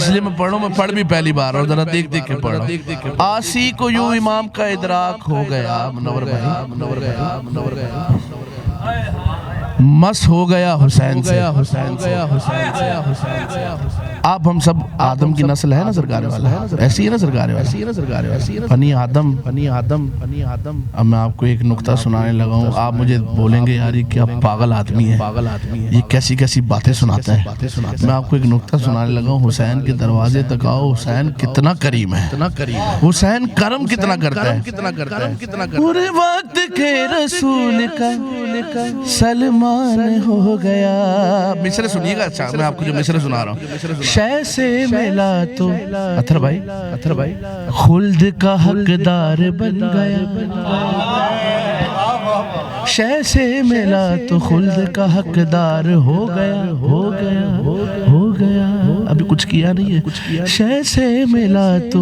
لیے میں پڑھوں، میں پڑھ بھی پہلی بار اور ذرا دیکھ دیکھ کے پڑھ رہا ہوں۔ آسی کو یوں امام کا ادراک ہو گیا، منور بھائی مس ہو گیا حسین سے۔ آپ ہم سب آدم کی نسل ہے نا سرکار والا، ایسی ہے نا سرکار والا، بنی آدم۔ اب میں آپ کو ایک نکتہ سنانے لگا ہوں، آپ مجھے بولیں گے یار یہ کیا پاگل آدمی ہے، یہ کیسی کیسی باتیں سناتا ہے۔ میں آپ کو ایک نکتہ سنانے لگا ہوں، حسین کے دروازے تک آؤ، حسین کتنا کریم ہے، حسین کرم کتنا کرتا ہے۔ پورے وقت کے رسول کا سلمان ہو گیا۔ مصرع سنیے گا، اچھا میں آپ کو جو مصرع سنا رہا ہوں۔ شے سے ملا تو اتھر بھائی خلد کا حقدار بن گیا، شے سے ملا تو خلد کا حقدار ہو گیا، ابھی کچھ کیا نہیں ہے۔ شے سے ملا تو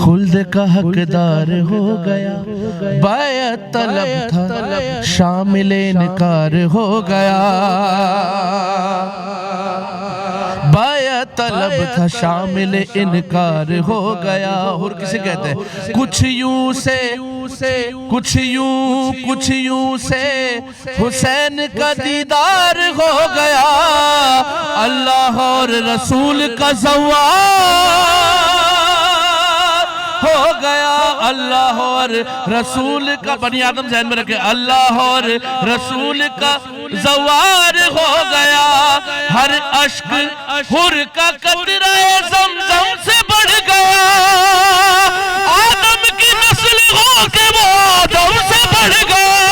خلد کا حقدار ہو گیا، بیعت طلب تھا شامل انکار ہو گیا، بیعت طلب تھا شامل انکار ہو گیا۔ اور کسے کہتے ہیں؟ کچھ یوں سے حسین کا دیدار ہو گیا، اللہ اور رسول کا زوار ہو گیا، اللہ اور رسول کا، بنی آدم ذہن میں رکھے، اللہ اور رسول کا زوار ہو گیا، ہر اشک حر کا قطرہ زمزم سے بڑھ گیا، آدم کی نسل ہو کے وہ آدم سے بڑھ گیا،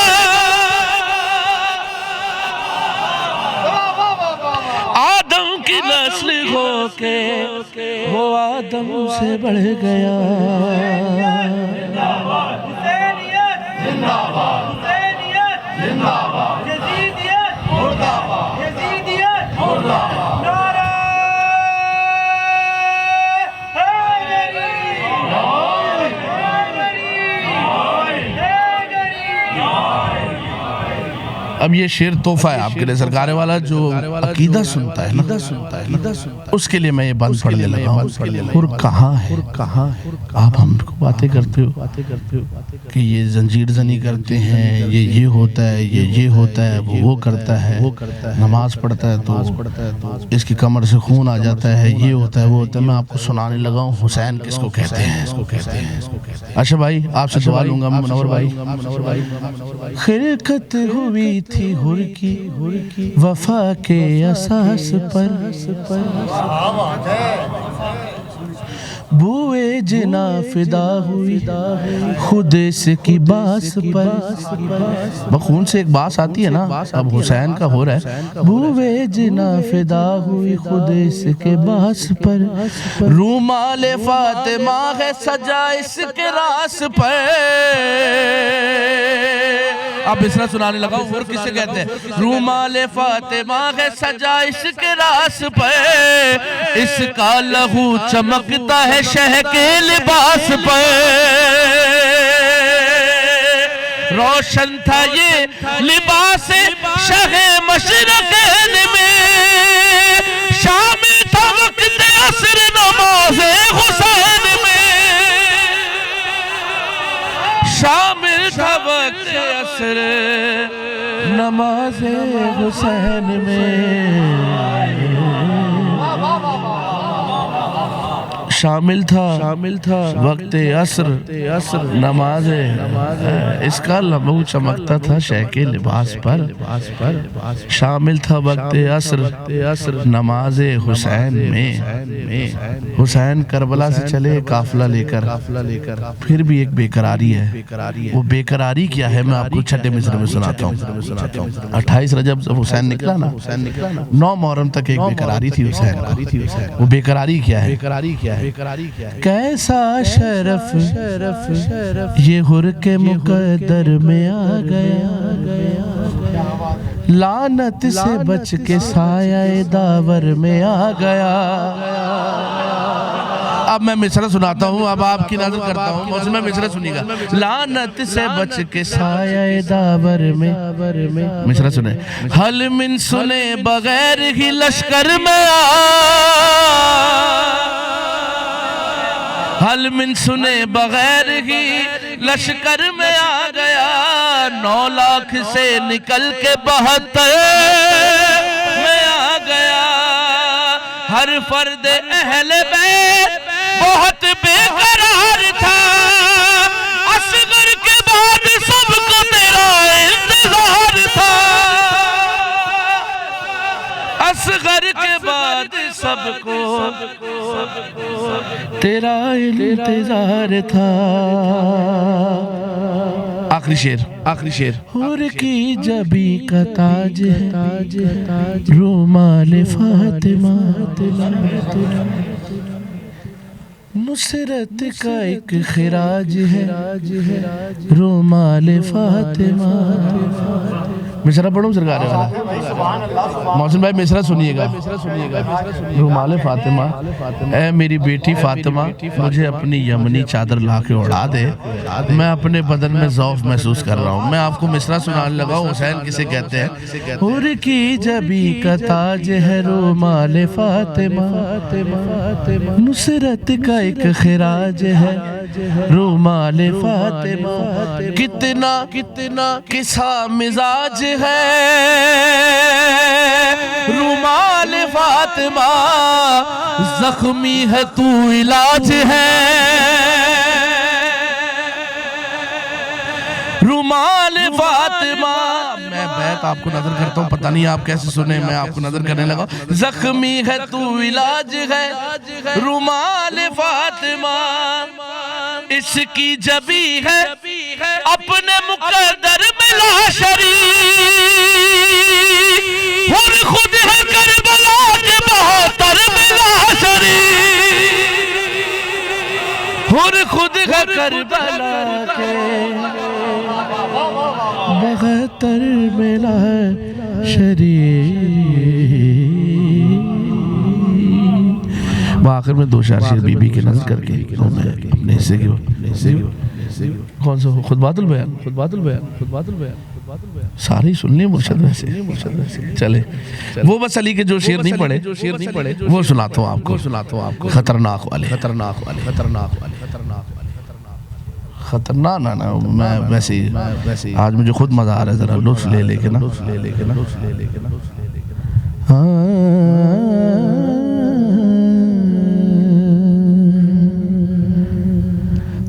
آدم کی نسل ہو کے وہ آدم سے بڑھ گیا۔ اب یہ شعر تحفہ ہے آپ کے لئے سرکار والا، جو عقیدہ سنتا ہے نا اس کے لئے میں یہ بند پڑھنے لگا ہوں۔ اور کہاں ہے آپ ہم کو باتیں کرتے ہو کہ یہ زنجیر زنی کرتے ہیں، یہ ہوتا ہے، یہ ہوتا ہے، وہ کرتا ہے، نماز پڑھتا ہے تو اس کی کمر سے خون آ جاتا ہے، یہ ہوتا ہے، وہ ہوتا ہے۔ میں آپ کو سنانے لگا ہوں حسین کس کو کہتے ہیں۔ اچھا بھائی آپ سے دعا لوں گا منور بھائی۔ خرقت ہوئی تھی حر کی وفا کے اساس پر، بوئے جنا فدا ہوئی خود اس کی باس پر، بخون سے ایک باس آتی ہے نا، اب حسین کا ہو رہا ہے، بوئے جنا فدا ہوئی خود اس کے باس پر، رومال فاطمہ ہے سجا اس کے راس پر، اب مصرع سنانے لگا ہوں. اور کسے کہتے ہیں؟ رومال فاطمہ ہے سجا عشق کے راس پہ، اس کا لہو چمکتا ہے شہ کے لباس پہ. روشن تھا یہ لباس شہ مشرقین میں، شامل تھا وقت عصر نماز حسین میں، شامل تھا وقت عصر نماز حسین میں، شامل تھا وقت عصر نماز. اس کا لہو چمکتا تھا شہ کے لباس پر، شامل تھا وقت عصر نماز حسین میں. حسین کربلا سے چلے قافلہ لے کر، پھر بھی ایک بے قراری ہے. وہ بے قراری کیا ہے میں آپ کو چھٹے مصرع میں سناتا ہوں. 28 رجب جب حسین نکلا نا، 9 محرم تک ایک بے قراری تھی حسین. وہ بے قراری کیا ہے؟ کیسا شرف یہ حر کے مقدر میں آ گیا، لعنت سے بچ کے سایہ داور میں آ گیا. اب میں مصرع سناتا ہوں، اب آپ کی نظر کرتا ہوں، موسم میں مصرع سنیے گا. لعنت سے بچ کے سایہ داور میں. مصرع سنیں. حل من سنے بغیر ہی لشکر میں حل من سنے بغیر ہی لشکر میں آ گیا، 9 لاکھ سے نکل کے 72 میں آ گیا. ہر فرد اہل بیت بہت بے قرار تھا، اصغر کے بعد سب کو تیرا انتظار تھا، اصغر کے بعد سب کو تیرا انتظار تھا. آخری شعر حور کی جبی کا تاج ہے رومال فاطمہ، نصرت کا ایک خراج ہے رومال فاطمہ. مصرع پڑھوں سرکار والا؟ محسن بھائی مصرع سنیے گا. رومال فاطمہ. اے میری بیٹی فاطمہ، مجھے اپنی یمنی چادر لا کے اڑا دے، میں اپنے بدن میں ذوف محسوس کر رہا ہوں. میں آپ کو مصرع سنانے لگا ہوں. حسین کسے کہتے ہیں؟ حور کی جبی کا تاج ہے رومال فاطمہ، نصرت کا ایک خراج ہے رومال فاطمہ. کتنا کسا مزاج ہے رومال فاطمہ، زخمی ہے تو علاج ہے رومال فاطمہ. میں بیت آپ کو نظر کرتا ہوں، پتہ نہیں آپ کیسے سنیں، میں آپ کو نظر کرنے لگا. زخمی ہے تو علاج ہے رومال فاطمہ، اس کی جبی ہے اپنے مقدر میں لا شریک، اور خود ہے کربلا کے 72 میں لا شریک، اور خود ہے کربلا کے 72 میں لا شریک. آخر میں 2 شعر بی بی کے نظر کر کے اپنے حصے کی کون سا خطبات البیان سارے ہی سن لیں مرشد ویسے. چلے وہ بس علی کے جو شعر نہیں پڑھے وہ سناتا ہوں آپ کو. خطرناک والے خطرناک نا میں ویسے آج مجھے خود مزہ آ رہا ہے، ذرا لطف لے کے نا.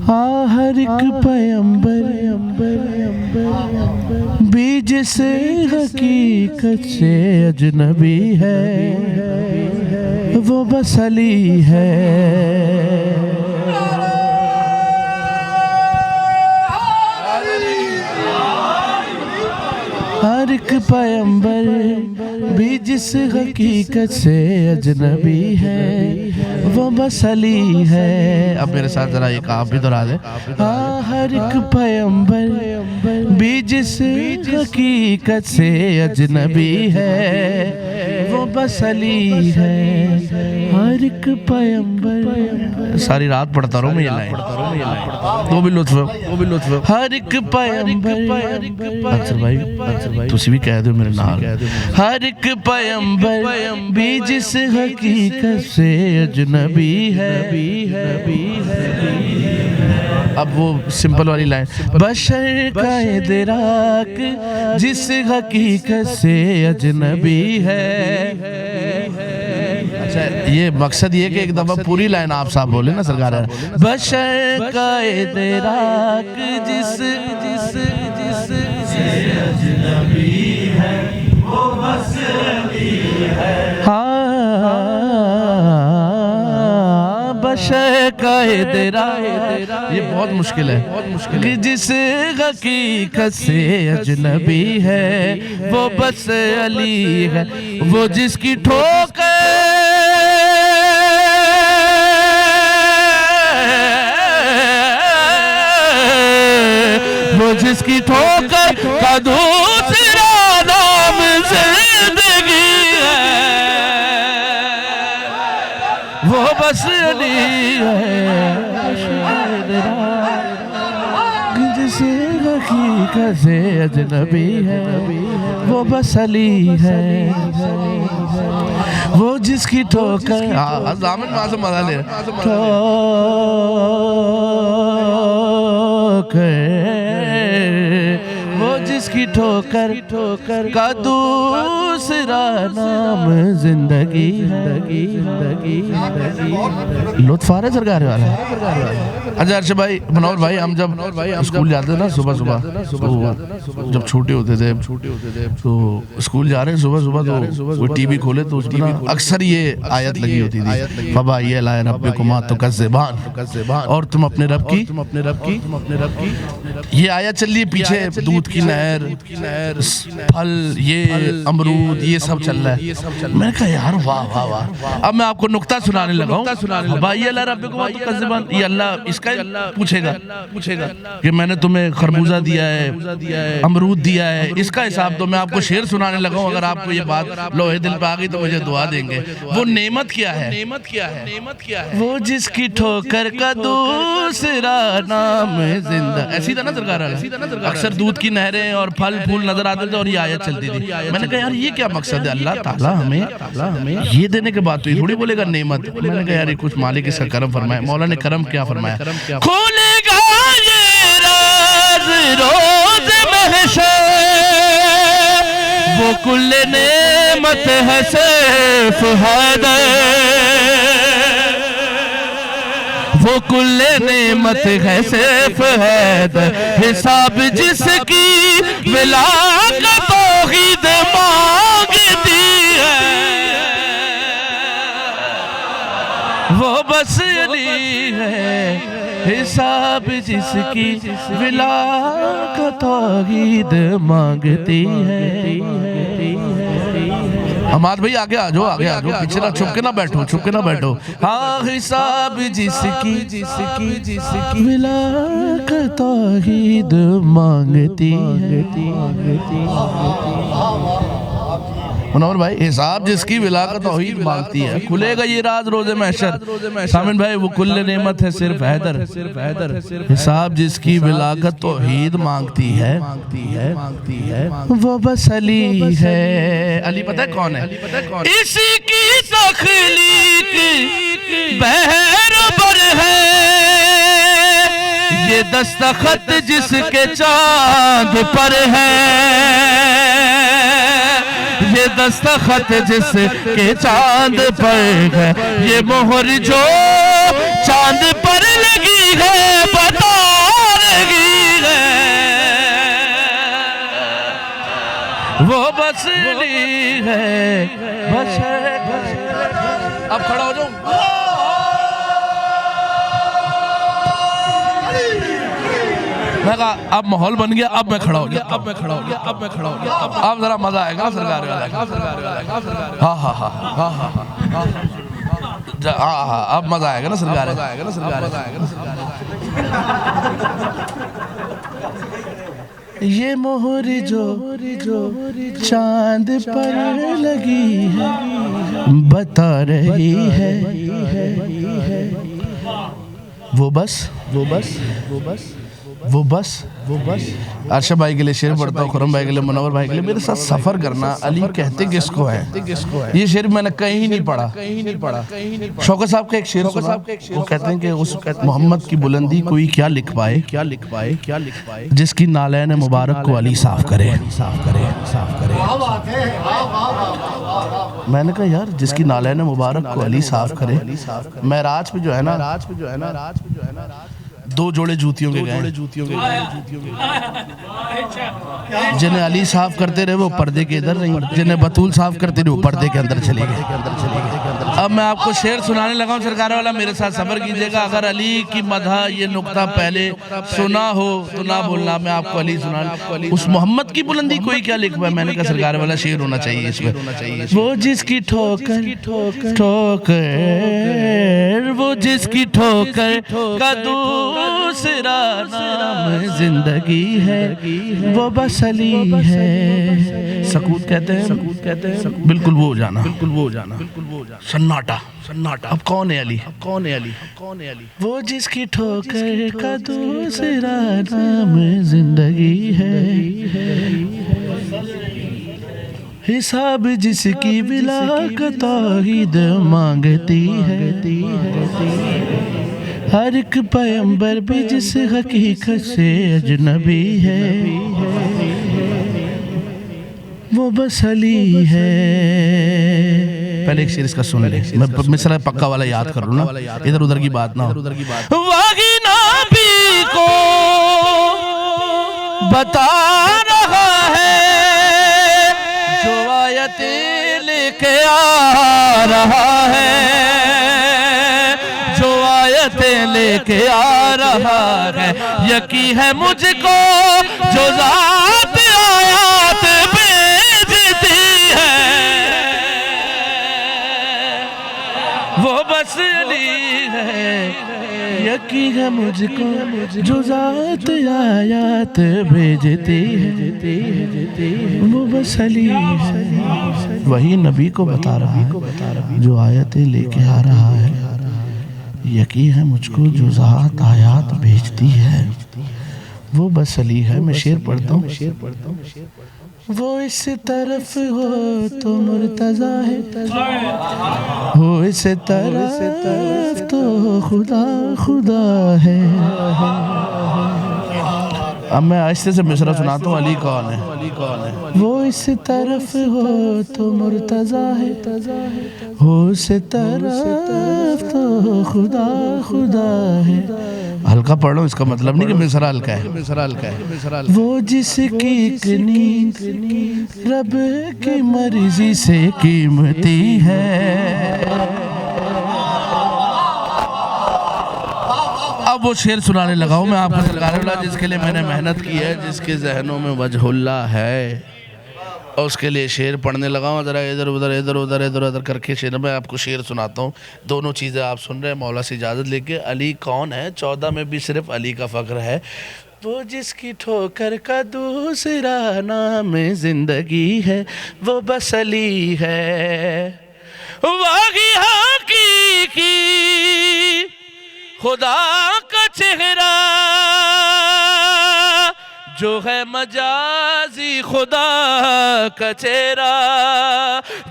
ہر ایک پیمبر بیج سے حقیقت سے اجنبی ہے، وہ بس علی ہے. ہر ایک پیمبر بھی جس حقیقت سے اجنبی ہے، وہ بس علی ہے. اب میرے ساتھ ذرا ایک آپ بھی دہرا دیں. ہر ایک پیغمبر بھی جس حقیقت سے اجنبی ہے وہ بس علی ہے. ہر ایک پیغمبر ساری رات پڑھتا رہوں میں یہ لائن, وہ بھی لطف. ہر ایک پیغمبر انصر بھائی تسی بھی کہہ دو میرے نال. ہر ایک پیغمبر بھی جس حقیقت سے اجنبی ہے. اب وہ سمپل والی لائن, بشر کا ادراک جس حقیقت سے اجنبی ہے. اچھا یہ مقصد یہ کہ ایک دفعہ پوری لائن آپ صاحب بولے نا سرکار. بشر کا ادراک جس اجنبی ہے وہ بس علی ہے. بشر کا ادراک یہ بہت مشکل ہے کہ جس حقیقت سے اجنبی ہے وہ بس علی ہے. وہ جس کی ٹھوکر وہ جس کی ٹھوکر کا دوسرا نام زندگی ہے وہ بس علی ہے. جس حقیقت سے اجنبی ہے وہ بس علی ہے. وہ جس کی ٹھوکر ضامن وہاں سے مزہ لے وہ جس کی ٹھوکر کا دوسرا نام زندگی ہے. لطف آ رہا ہے سرکار والا. اچھا ارشد بھائی, منور بھائی, ہم جب اسکول جاتے تھے نا صبح جب چھوٹے ہوتے تھے تو اسکول جا رہے ہیں صبح تو وہ ٹی وی کھولے تو اس میں اکثر یہ آیت لگی ہوتی تھی, فَبَأَيِّ آلَاءِ رَبِّكُمَا تُكَذِّبَانِ, اور تم اپنے رب کی یہ آیت چل رہی ہے پیچھے, دودھ کی نہر, پھل, یہ امرود, یہ سب چل رہا ہے. میں نے کہا یار واہ واہ واہ. اب میں آپ کو نکتہ سنانے لگا ہوں. فَبَأَيِّ آلَاءِ رَبِّكُمَا تُكَذِّبَانِ, یہ اللہ اس کا پوچھے گا کہ میں نے تمہیں خربوزہ دیا ہے, امرود دیا ہے, اس کا حساب تو میں آپ کو شعر سنانے لگا ہوں. اگر آپ کو یہ بات لوہے دل پہ آ گئی تو مجھے دعا دیں گے. وہ نعمت کیا ہے, وہ جس کی ٹھوکر کا دوسرا نام زندہ. ایسی تھا نا سرکار, اکثر دودھ کی نہریں اور پھل پھول نظر آتے تھے اور یہ آیت چلتی تھی. میں نے کہا یار یہ کیا مقصد ہے, اللہ تعالیٰ ہمیں یہ دینے کے بعد تو یہ تھوڑی بولے گا نعمت. میں نے کہا یار یہ کچھ مالک اس کا کرم فرمائے. مولا نے کرم کیا فرمایا, کھولے گا یہ راز روز محشر, وہ کل نعمت ہے صرف حیدر, وہ کل نعمت ہے صرف حیدر. حساب جس کی ولایت توحید مانگتی ہے وہ بس علی ہے. حساب جس کی ولایت توحید مانگتی ہے. حماد بھائی آگے آ جاؤ, پیچھے نہ چھپ کے نہ بیٹھو. ہاں حساب جس کی ولایت توحید مانگتی ہے. منور بھائی, حساب جس کی ولایت توحید مانگتی ہے, کھلے گا یہ راز روز محشر. سامن بھائی, وہ کل نعمت ہے صرف حیدر, حساب جس کی ولایت توحید مانگتی ہے وہ بس علی ہے. علی پتہ ہے کون ہے, اسی کی تخلیق بہر بر ہے, یہ دستخط جس کے چاند پر ہے, یہ دستخط جس کے چاند پر ہے, یہ مہر جو چاند پر لگی ہے بتا رہی ہے وہ بس علی ہے. اب کھڑا ہو جاؤں. میں کہا اب ماحول بن گیا, اب میں کھڑا ہو گیا, اب ذرا مزہ آئے گا سرکار والا. ہاں اب مزہ آئے گا نا سرکار یہ مہر جو چاند پر لگی ہے بتا رہی ہے وہ بس ارشد بھائی کے لیے شعر پڑھتا ہوں، خرم بھائی کے لیے، منور بھائی کے لیے. میرے ساتھ سفر کرنا علی کہتے کس کو ہے؟ یہ شعر میں نے کہیں نہیں پڑھا. شوکت صاحب کا ایک شعر سنا، وہ کہتے ہیں کہ اس محمد کی بلندی کوئی کیا لکھ پائے جس کی نالین مبارک کو علی صاف کرے. میں نے کہا یار جس کی نالین مبارک کو علی صاف کرے. معراج پہ جو ہے نا دو جوڑے جوتیوں کے گئے، جنہیں علی صاف کرتے رہے وہ پردے کے ادھر رہیں، جنہیں بطول صاف کرتے رہے وہ پردے کے اندر چلے گئے. اب میں آپ کو شعر سنانے لگا ہوں، سرکار والا میرے ساتھ صبر کیجئے گا. اگر علی کی مدح یہ نقطہ پہلے سنا ہو تو نہ بولنا، میں آپ کو علی سنانے. اس محمد کی بلندی کوئی کیا لکھ پائے. میں نے کہا سرکار والا شعر ہونا چاہیے اس میں. وہ جس کی ٹھوکر وہ جس کی ٹھوکر کا دوسرا نام زندگی ہے وہ بس علی ہے. سکوت کہتے ہیں بالکل وہ جانا سناٹا. اب کون ہے علی؟ وہ جس کی ٹھوکر کا دوسرا نام زندگی ہے، حساب جس کی بلا کا توحید مانگتی ہے. ہر ایک پیغمبر بھی جس حقیقت سے اجنبی ہے وہ بس علی ہے. پہلے ایک شعر اس کا سن لیں، میں مصرع پکا والا یاد کر رہا ہوں نا، ادھر ادھر کی بات نہ ہو. واغی نبی کو بتا رہا ہے جو آیتیں لے کے آ رہا ہے، لے کے آ رہا ہے. یقین ہے مجھ کو جو ذات آیات بھیجتی ہے وہ بس علی ہے. یقین ہے مجھ کو جو ذات آیات بھیجتی ہے وہ بس علی ہے. وہی نبی کو بتا رہا ہے جو آیتیں لے کے آ رہا ہے. یقین ہے مجھ کو جو ذات آیات بھیجتی ہے وہ بس علی ہے. میں شعر پڑھتا ہوں. وہ اس طرف ہو تو مرتضیٰ ہے، وہ اس طرف تو خدا ہے. اب میں آہستہ سے مصرع سناتا ہوں. علی کون ہے؟ وہ اس طرف ہو تو مرتضیٰ ہے، وہ اس طرف تو خدا ہے. ہلکا پڑھ لو، اس کا مطلب نہیں کہ مصرع ہلکا ہے. وہ جس کی نیند رب کی مرضی سے قیمتی ہے. اب وہ شعر سنانے لگا ہوں میں آپ کو سرکار اللہ، جس کے لیے میں نے محنت کی ہے، جس کے ذہنوں میں وجہ اللہ ہے، اور اس کے لیے شعر پڑھنے لگا ہوں. ذرا ادھر کر کے شعر میں آپ کو شعر سناتا ہوں. دونوں چیزیں آپ سن رہے ہیں مولا سے اجازت لے کے. علی کون ہے؟ 14 میں بھی صرف علی کا فخر ہے. وہ جس کی ٹھوکر کا دوسرا نام زندگی ہے وہ بس علی ہے. واقعی حقیقی خدا کا چہرہ جو ہے مجازی خدا کا چہرہ،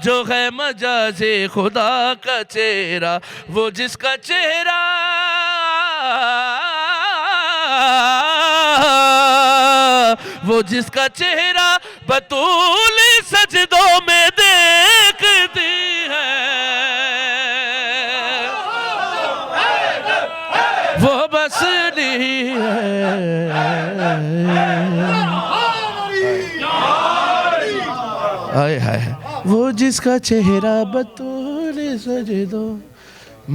جو ہے مجازی خدا کا چہرہ، وہ جس کا چہرہ بطول سجدوں میں دیکھتی ہے وہ بس علی ہے. وہ جس کا چہرہ بطول سجدوں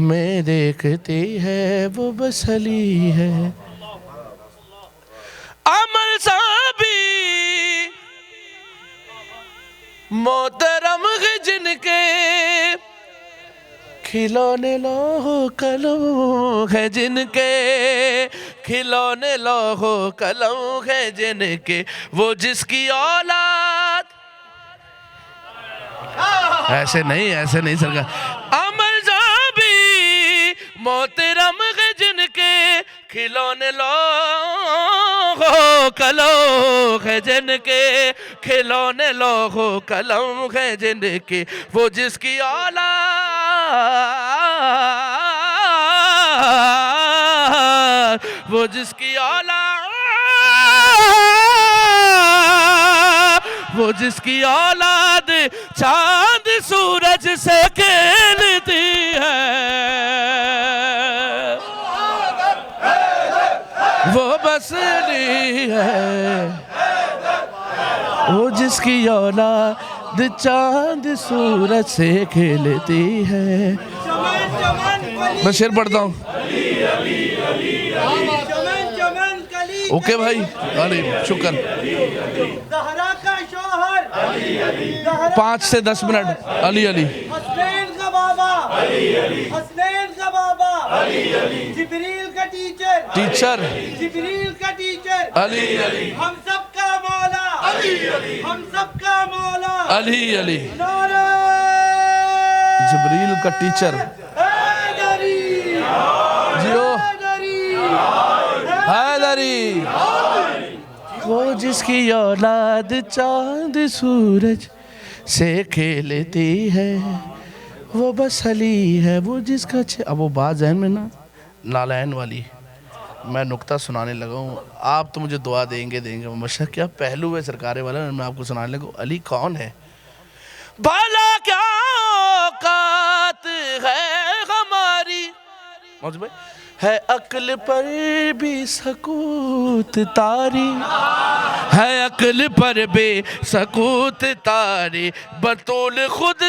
میں دیکھتی ہے وہ بس علی ہے. عمل صحابی محترم جن کے کھلونے لوہو قلم ہے جن کے، کھلونے لوہو قلم ہے جن کے، وہ جس کی اولاد، ایسے نہیں سرکار، عمل جہاں بھی محترم ہے جن کے، کھلونے لوہو قلم ہے جن کے، کھلونے لوہو قلم ہے جن کے، وہ جس کی اولاد، وہ جس کی اولاد، وہ جس کی اولاد چاند سورج سے کھیلتی ہے، وہ بس علی ہے، وہ جس کی اولاد چاند سورج سے کھیلتی ہے۔ میں شعر پڑھتا ہوں۔ اوکے بھائی، شکر۔ زہرا کا شوہر 5 سے 10 منٹ۔ علی علی، حسنین کا بابا، حسنین کا بابا، جبریل کا ٹیچر، ٹیچر جبریل کا ٹیچر، علی علی، ہم سب کا مولا، ہم سب کا مولا، علی علی، نعرہ جبریل کا ٹیچر، حیدری، جیو حیدری، حیدری، وہ جس کی اولاد چاند سورج سے کھیلتی ہے، وہ بس علی ہے، وہ جس کا اب وہ بات ذہن میں نا نالین والی میں نکتہ سنانے لگا ہوں، آپ تو مجھے دعا دیں گے مشاء کیا پہلو ہے سرکار والا، میں آپ کو سنانے لگا ہوں۔ علی کون ہے؟ بھلا کیا اوقات ہے ہماری، موجود بھائی، ہے عقل پر بھی سکوت طاری، ہے عقل پر بھی سکوت طاری، بطول خود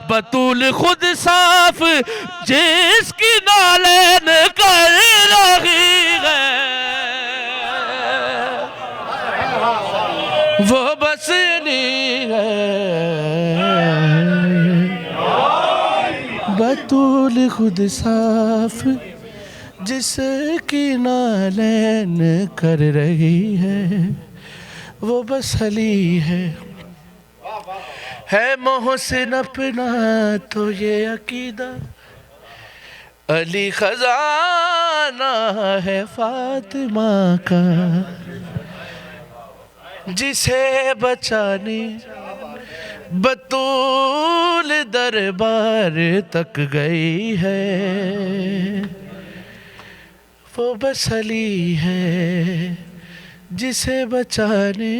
بطول خود صاف جس کی نالین کر رہی ہے، وہ بس علی ہے، بطول خود صاف جس کی نالین کر رہی ہے، وہ بس علی ہے محسن اپنا تو یہ عقیدہ، علی خزانہ ہے فاطمہ کا، جسے بچانے بطول دربار تک گئی ہے، وہ بس علی ہے، جسے بچانے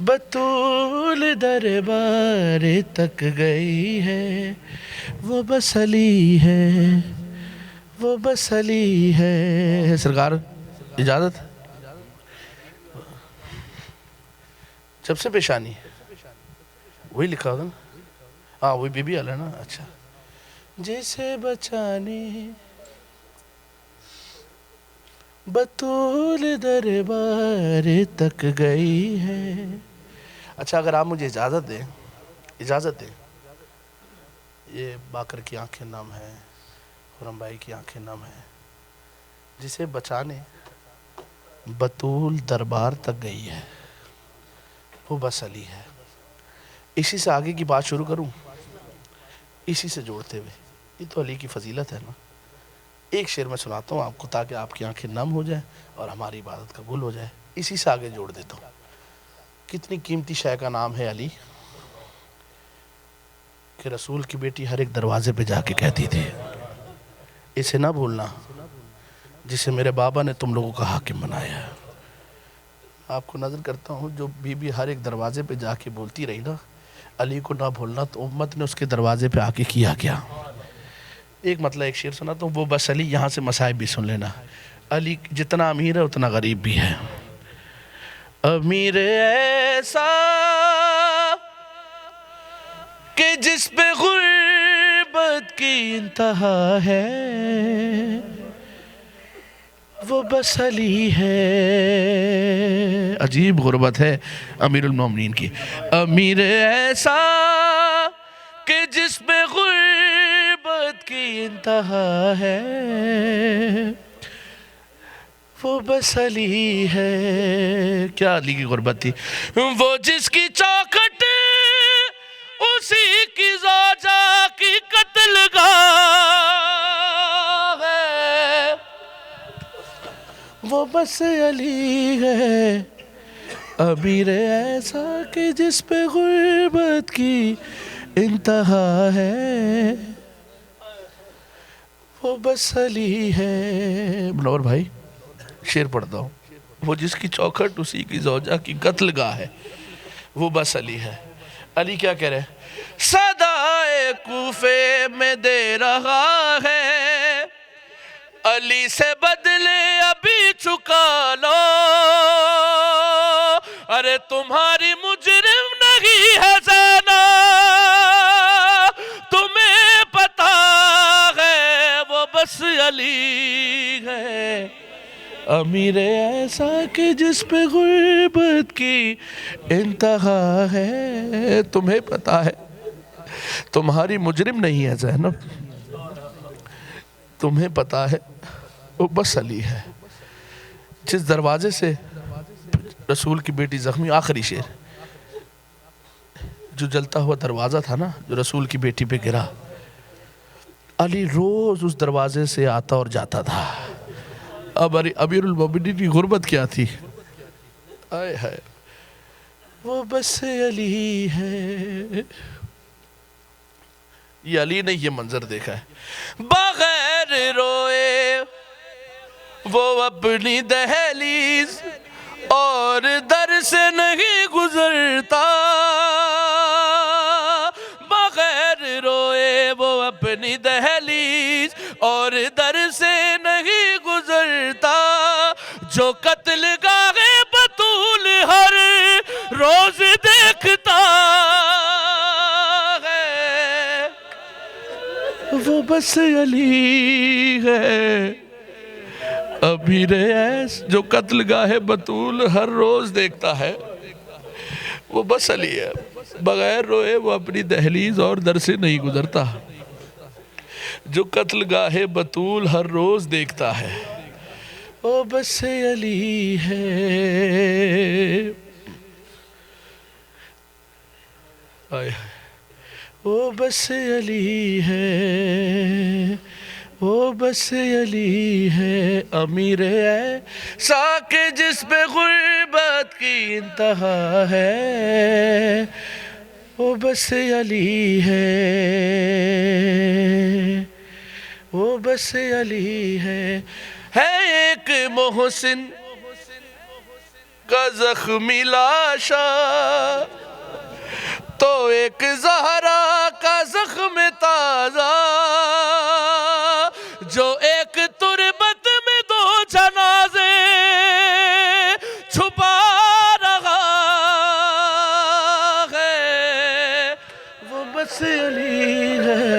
بطول دربار تک گئی ہے، وہ بس علی ہے، وہ بس علی ہے۔ سرکار اجازت، جب سے پیشانی وہی لکھا ہوگا نا، ہاں وہی بی بی والا نا، اچھا، جسے بچانے بطول دربار تک گئی ہے۔ اچھا اگر آپ مجھے اجازت دیں، یہ باقر کی آنکھیں نم ہیں، خرم بھائی کی آنکھیں نم ہیں، جسے بچانے بطول دربار تک گئی ہے، وہ بس علی ہے۔ اسی سے آگے کی بات شروع کروں، اسی سے جوڑتے ہوئے، یہ تو علی کی فضیلت ہے نا۔ ایک شعر میں سناتا ہوں آپ کو تاکہ آپ کی آنکھیں نم ہو جائیں اور ہماری عبادت قبول ہو جائے، اسی سے آگے جوڑ دیتا ہوں۔ کتنی قیمتی شے کا نام ہے علی، کہ رسول کی بیٹی ہر ایک دروازے پہ جا کے کہتی تھی، اسے نہ بھولنا جسے میرے بابا نے تم لوگوں کا حاکم بنایا ہے۔ آپ کو نظر کرتا ہوں جو بی بی ہر ایک دروازے پہ جا کے بولتی رہی نا علی کو نہ بھولنا، تو امت نے اس کے دروازے پہ آ کے کیا کیا۔ ایک مطلب ایک شعر سنا تو وہ بس علی، یہاں سے مصائب بھی سن لینا۔ علی جتنا امیر ہے اتنا غریب بھی ہے۔ امیر ایسا کہ جس پہ غربت کی انتہا ہے، وہ بس علی ہے. عجیب غربت ہے امیر المومنین کی. امیر ایسا کہ جس میں غربت کی انتہا ہے، وہ بس علی ہے. کیا علی کی غربت تھی. وہ جس کی چوکھٹ اسی کی زوجہ کی قتل گاہ ہے، وہ بس علی ہے. امیر ایسا کہ جس پہ غربت کی انتہا ہے، وہ بس علی ہے. منور بھائی شعر پڑھتا ہوں. وہ جس کی چوکھٹ اسی کی زوجہ کی قتل گاہ ہے، وہ بس علی ہے. علی کیا کہہ رہے ہیں؟ صدائے کوفے میں دے رہا ہے، علی سے بدلے ابھی چکا لو. ارے تمہاری مجرم نہیں ہے زینب، تمہیں پتا ہے وہ بس علی ہے. امیر ایسا کہ جس پہ غربت کی انتہا ہے، تمہیں پتا ہے تمہاری مجرم نہیں ہے زینب، تمہیں پتا ہے وہ بس علی ہے. جس دروازے سے رسول کی بیٹی زخمی، آخری شعر، جو جلتا ہوا دروازہ تھا نا جو رسول کی بیٹی پہ گرا، علی روز اس دروازے سے آتا اور جاتا تھا. اب امیر المومنین کی غربت کیا تھی. آئے ہائے وہ بس علی ہے. یہ علی نے یہ منظر دیکھا ہے. بغیر روئے وہ اپنی دہلیز اور در سے نہیں گزرتا، بغیر روئے وہ اپنی دہلیز اور در سے نہیں گزرتا. جو قتل گاہ بطول ہر روز دیکھتا ہے، وہ بس علی ہے. امیر ایس جو قتل گاہ بطول ہر روز دیکھتا ہے، وہ بس علی ہے. بغیر روئے وہ اپنی دہلیز اور در سے نہیں گزرتا، جو قتل گاہ بطول ہر روز دیکھتا ہے، وہ بس علی ہے. وہ بس علی ہے، وہ بس علی ہے. امیر ایسا کہ جس پہ غربت کی انتہا ہے، وہ بس علی ہے، وہ بس علی ہے. ایک محسن کا زخمی لاشا تو ایک زہرا کا زخم تازہ، جو ایک تربت میں دو جنازے چھپا رہا ہے، وہ بس علی ہے.